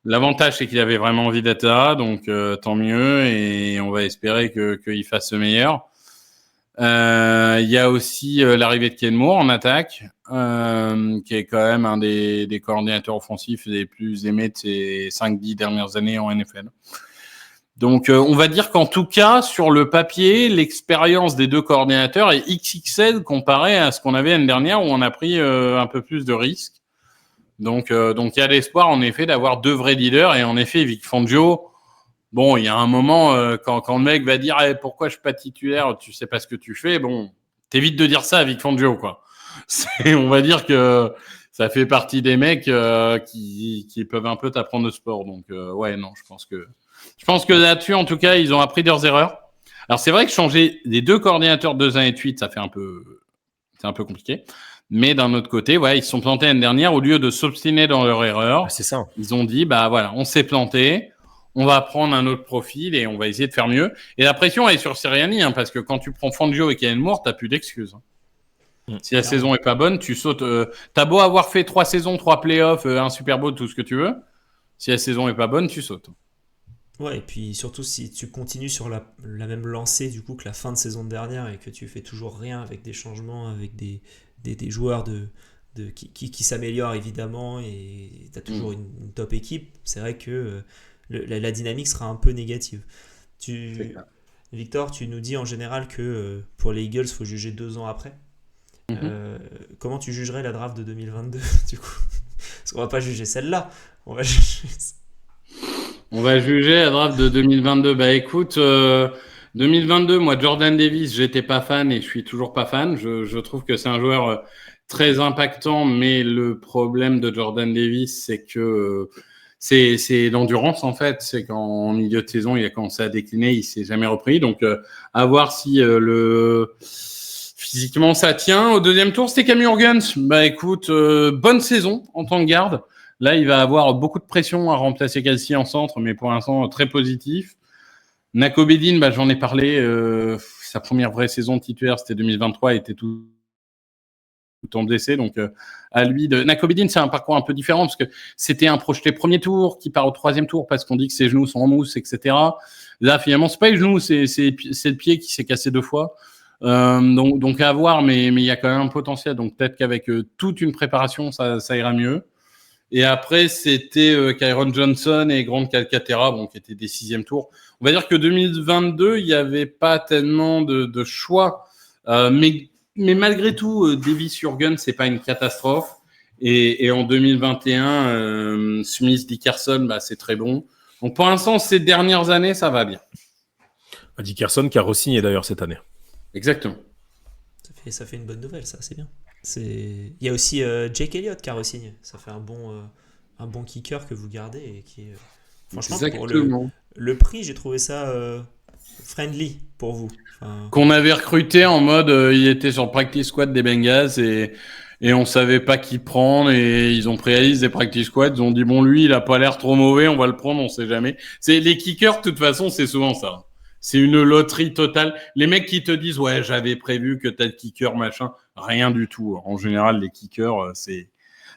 L'avantage, c'est qu'il avait vraiment envie d'être là, donc tant mieux, et on va espérer qu'il fasse le meilleur. Il y a aussi l'arrivée de Ken Moore en attaque, qui est quand même un des coordinateurs offensifs les plus aimés de ces 5-10 dernières années en NFL. Donc, on va dire qu'en tout cas, sur le papier, l'expérience des deux coordinateurs est XXL comparé à ce qu'on avait l'année dernière où on a pris un peu plus de risques. Donc, il y a l'espoir, en effet, d'avoir deux vrais leaders. Et en effet, Vic Fangio, bon, il y a un moment, quand le mec va dire pourquoi je suis pas titulaire, tu sais pas ce que tu fais, bon, t'évites de dire ça à Vic Fangio, quoi. On va dire que ça fait partie des mecs qui peuvent un peu t'apprendre le sport. Donc, ouais, non, je pense que là-dessus, en tout cas, ils ont appris leurs erreurs. Alors, c'est vrai que changer les deux coordinateurs de 2 ans et 8, c'est un peu compliqué. Mais d'un autre côté, ouais, ils se sont plantés l'année dernière. Au lieu de s'obstiner dans leur erreur, C'est ça. ils ont dit, bah voilà, on s'est planté, on va prendre un autre profil et on va essayer de faire mieux. Et la pression, elle est sur Sirianni, hein, parce que quand tu prends Fangio et Kellen Moore, t'as plus d'excuses. Si la saison est pas bonne, tu sautes. T'as beau avoir fait 3 saisons, 3 playoffs, un Super Bowl, tout ce que tu veux. Si la saison est pas bonne, tu sautes. Ouais, et puis surtout si tu continues sur la même lancée du coup que la fin de saison dernière et que tu fais toujours rien avec des changements, avec des joueurs qui s'améliorent évidemment et tu as toujours une top équipe, c'est vrai que la dynamique sera un peu négative. Victor, tu nous dis en général que pour les Eagles, il faut juger 2 ans après. Comment tu jugerais la draft de 2022 du coup? Parce qu'on va pas juger celle-là, on va juger... On va juger la draft de 2022. Bah écoute, 2022, moi Jordan Davis, j'étais pas fan et je suis toujours pas fan. Je trouve que c'est un joueur très impactant, mais le problème de Jordan Davis, c'est que c'est l'endurance en fait. C'est qu'en milieu de saison, il a commencé à décliner, il s'est jamais repris. Donc à voir si physiquement ça tient. Au deuxième tour, c'était Cam Jurgens. Bah écoute, bonne saison en tant que garde. Là, il va avoir beaucoup de pression à remplacer Kelsey en centre, mais pour l'instant, très positif. Nako Bedin, bah, j'en ai parlé. Sa première vraie saison titulaire, c'était 2023, il était tout en blessé. Donc, à lui de. Nako Bedin, c'est un parcours un peu différent parce que c'était un projeté premier tour qui part au 3e tour parce qu'on dit que ses genoux sont en mousse, etc. Là, finalement, c'est pas les genoux, c'est le pied qui s'est cassé 2 fois. Donc à voir, mais il y a quand même un potentiel. Donc, peut-être qu'avec toute une préparation, ça ira mieux. Et après, c'était Kyron Johnson et Grant Calcaterra, bon, qui étaient des 6e tours. On va dire que 2022, il n'y avait pas tellement de choix. Mais malgré tout, Davis Jurgens, c'est pas une catastrophe. Et en 2021, Smith Dickerson, bah, c'est très bon. Donc pour l'instant, ces dernières années, ça va bien. Dickerson qui a re-signé d'ailleurs cette année. Exactement. Ça fait une bonne nouvelle, ça, c'est bien. Il y a aussi Jake Elliott qui a re-signé. Ça fait un bon kicker que vous gardez et qui est franchement Exactement. pour le prix, j'ai trouvé ça friendly pour vous. Qu'on avait recruté en mode il était sur le practice squad des Bengals et on savait pas qui prendre et ils ont pris la liste des practice squads, ils ont dit bon lui il a pas l'air trop mauvais, on va le prendre, on sait jamais. C'est les kickers de toute façon, c'est souvent ça. C'est une loterie totale. Les mecs qui te disent ouais, j'avais prévu que tel kicker machin, rien du tout. En général, les kickers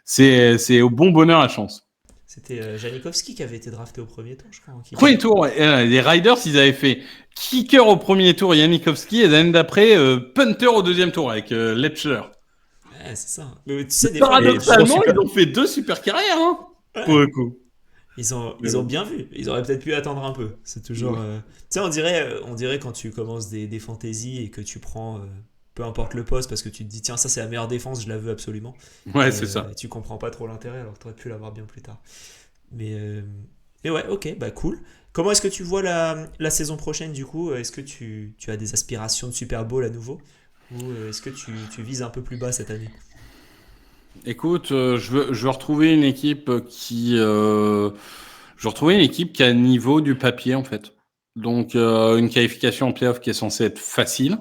c'est au bon bonheur à chance. C'était Janikowski qui avait été drafté au premier tour, je crois. Premier tour, ouais. Les Riders, ils avaient fait kicker au premier tour, Janikowski, et l'année d'après, punter au 2e tour avec Letchler. Ouais, c'est ça. Mais tu sais, des paradoxalement, ils ont fait 2 super carrières, hein, pour le coup. Ils ont bien vu. Ils auraient peut-être pu attendre un peu. C'est toujours. Tu sais, on dirait quand tu commences des fantaisies et que tu prends peu importe le poste parce que tu te dis tiens ça c'est la meilleure défense, je la veux absolument. Ouais, c'est ça. Et tu comprends pas trop l'intérêt alors que tu aurais pu l'avoir bien plus tard. Mais ouais, ok, bah cool. Comment est-ce que tu vois la saison prochaine du coup? Est-ce que tu as des aspirations de Super Bowl à nouveau? ou est-ce que tu vises un peu plus bas cette année? Écoute, je veux retrouver une équipe je veux retrouver une équipe qui a le niveau du papier en fait. Donc une qualification en play-off qui est censée être facile.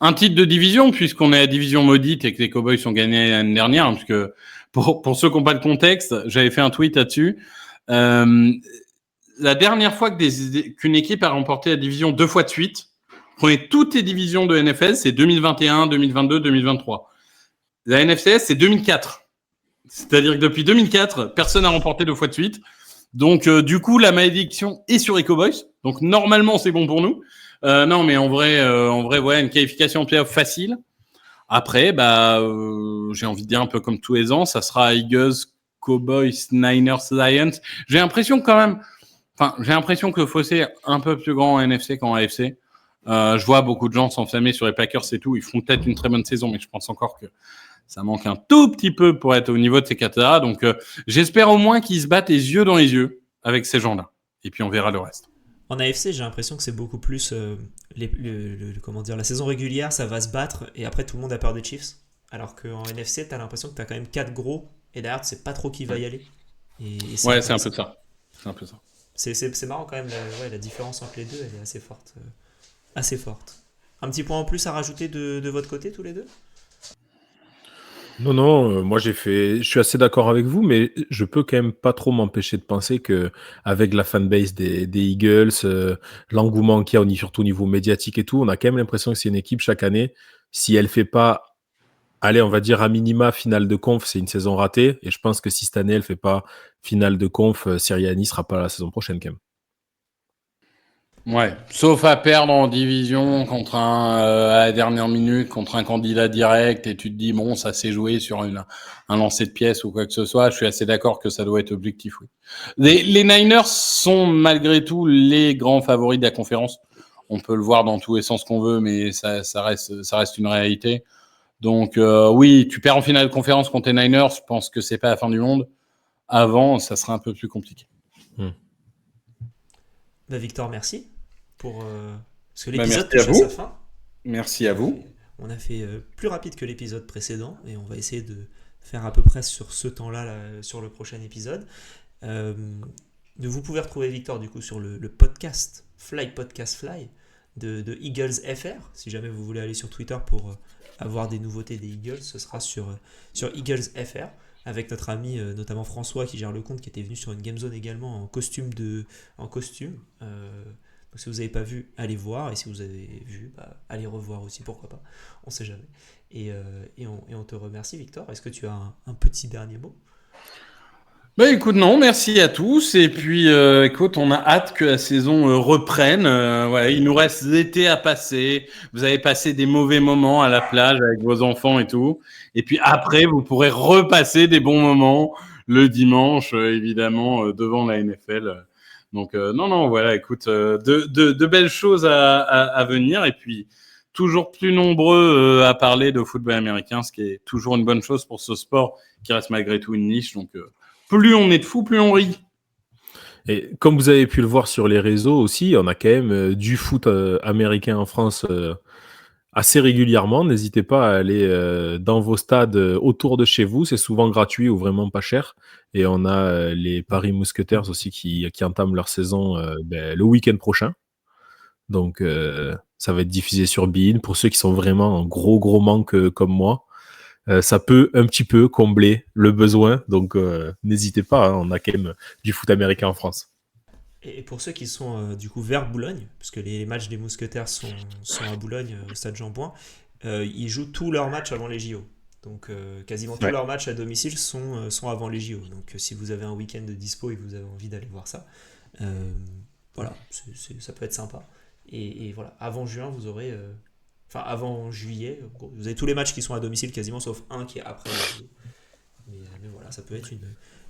Un titre de division puisqu'on est à division maudite et que les Cowboys ont gagné l'année dernière. Hein, parce que pour ceux qui n'ont pas le contexte, j'avais fait un tweet là-dessus. La dernière fois qu'une équipe a remporté la division 2 fois de suite, prenez toutes les divisions de NFL, c'est 2021, 2022, 2023. La NFCS, c'est 2004. C'est-à-dire que depuis 2004, personne n'a remporté 2 fois de suite. Donc, du coup, la malédiction est sur les Cowboys. Donc, normalement, c'est bon pour nous. Non, mais en vrai, ouais, une qualification en play-off facile. Après, j'ai envie de dire un peu comme tous les ans, ça sera Eagles, Cowboys, Niners, Lions. J'ai l'impression que le fossé est un peu plus grand en NFC qu'en AFC. Je vois beaucoup de gens s'enflammer sur les Packers et tout. Ils font peut-être une très bonne saison, mais je pense encore que ça manque un tout petit peu pour être au niveau de ces quatre-là. Donc, j'espère au moins qu'ils se battent les yeux dans les yeux avec ces gens-là. Et puis, on verra le reste. En AFC, j'ai l'impression que c'est beaucoup plus comment dire, la saison régulière, ça va se battre et après tout le monde a peur des Chiefs. Alors qu'en NFC, t'as l'impression que t'as quand même 4 gros et derrière, tu sais pas trop qui va y aller. Et ouais, c'est un peu ça. C'est marrant quand même, la différence entre les deux, elle est assez forte. Assez forte. Un petit point en plus à rajouter de votre côté, tous les deux? Non, moi je suis assez d'accord avec vous, mais je peux quand même pas trop m'empêcher de penser que avec la fanbase des Eagles, l'engouement qu'il y a surtout au niveau médiatique et tout, on a quand même l'impression que c'est une équipe chaque année. Si elle fait pas, allez, on va dire à minima finale de conf, c'est une saison ratée. Et je pense que si cette année elle fait pas finale de conf, Sirianni sera pas la saison prochaine quand même. Ouais, sauf à perdre en division contre à la dernière minute, contre un candidat direct, et tu te dis, bon, ça s'est joué sur un lancer de pièce ou quoi que ce soit. Je suis assez d'accord que ça doit être objectif, oui. Les Niners sont malgré tout les grands favoris de la conférence. On peut le voir dans tous les sens qu'on veut, mais ça reste une réalité. Donc, oui, tu perds en finale de conférence contre les Niners, je pense que c'est pas la fin du monde. Avant, ça sera un peu plus compliqué. Victor, merci. Parce que l'épisode touche à sa fin. Merci à vous. On a fait plus rapide que l'épisode précédent et on va essayer de faire à peu près sur ce temps-là sur le prochain épisode. Vous pouvez retrouver Victor du coup sur le podcast Fly de Eagles FR. Si jamais vous voulez aller sur Twitter pour avoir des nouveautés des Eagles, ce sera sur Eagles FR avec notre ami notamment François qui gère le compte, qui était venu sur une Game Zone également en costume. Donc si vous n'avez pas vu, allez voir, et si vous avez vu, allez revoir aussi, pourquoi pas, on sait jamais. Et on te remercie Victor. Est-ce que tu as un petit dernier mot? Écoute, non, merci à tous, et puis écoute, on a hâte que la saison reprenne. Voilà, il nous reste l'été à passer, vous avez passé des mauvais moments à la plage avec vos enfants et tout, et puis après vous pourrez repasser des bons moments le dimanche, évidemment, devant la NFL. Donc non, voilà, écoute, de belles choses à venir, et puis toujours plus nombreux à parler de football américain, ce qui est toujours une bonne chose pour ce sport qui reste malgré tout une niche. Donc plus on est de fous, plus on rit. Et comme vous avez pu le voir sur les réseaux aussi, on a quand même du foot américain en France assez régulièrement. N'hésitez pas à aller dans vos stades autour de chez vous. C'est souvent gratuit ou vraiment pas cher. Et on a les Paris Mousquetaires aussi qui entament leur saison le week-end prochain. Donc, ça va être diffusé sur beIN. Pour ceux qui sont vraiment en gros manque comme moi, ça peut un petit peu combler le besoin. Donc, n'hésitez pas. On a quand même du foot américain en France. Et pour ceux qui sont du coup vers Boulogne, parce que les matchs des Mousquetaires sont à Boulogne, au stade Jean-Bouin, ils jouent tous leurs matchs avant les JO. Donc quasiment tous leurs matchs à domicile sont avant les JO. Donc si vous avez un week-end de dispo et que vous avez envie d'aller voir ça, voilà, ça peut être sympa. Et voilà, avant juin, vous aurez... Enfin, avant juillet, vous avez tous les matchs qui sont à domicile quasiment, sauf un qui est après les JO. Mais voilà, ça peut être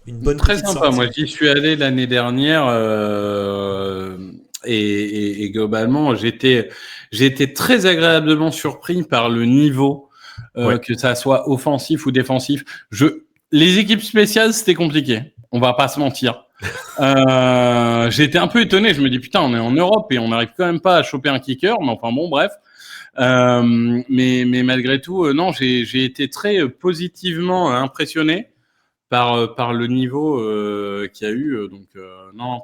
une bonne très sympa. sortie. Moi, j'y suis allé l'année dernière et globalement, j'ai été très agréablement surpris par le niveau, que ça soit offensif ou défensif. Les équipes spéciales, c'était compliqué. On va pas se mentir. J'ai été un peu étonné. Je me dis putain, on est en Europe et on n'arrive quand même pas à choper un kicker. Mais enfin bon, bref. Mais malgré tout, non, j'ai été très positivement impressionné par le niveau qu'il y a eu. Donc non,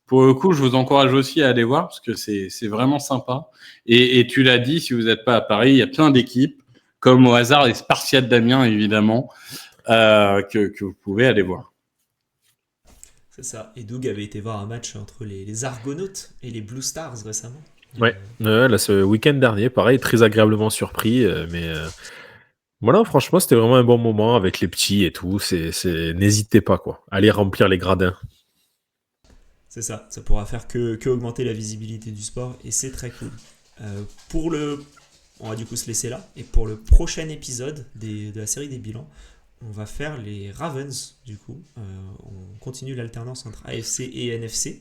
pour le coup, je vous encourage aussi à aller voir parce que c'est vraiment sympa. Et tu l'as dit, si vous n'êtes pas à Paris, il y a plein d'équipes, comme au hasard les Spartiates d'Amiens évidemment, que vous pouvez aller voir. C'est ça. Et Doug avait été voir un match entre les Argonautes et les Blue Stars récemment. Ouais, là, ce week-end dernier, pareil, très agréablement surpris, mais voilà, franchement, c'était vraiment un bon moment avec les petits et tout. N'hésitez pas, quoi. Allez remplir les gradins. C'est ça. Ça pourra faire que augmenter la visibilité du sport et c'est très cool. Pour le, on va du coup se laisser là. Et pour le prochain épisode de la série des bilans, on va faire les Ravens du coup. On continue l'alternance entre AFC et NFC.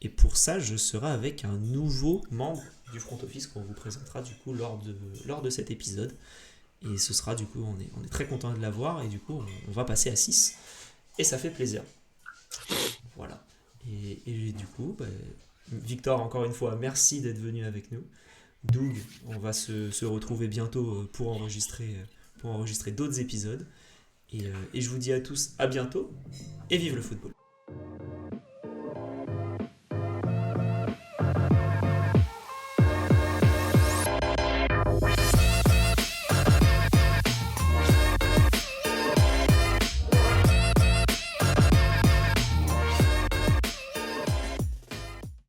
Et pour ça, je serai avec un nouveau membre du front office qu'on vous présentera du coup lors de cet épisode. Et ce sera du coup, on est très content de l'avoir et du coup, on va passer à 6. Et ça fait plaisir. Voilà. Et du coup, Victor, encore une fois, merci d'être venu avec nous. Doug, on va se retrouver bientôt pour enregistrer d'autres épisodes. Et je vous dis à tous à bientôt et vive le football.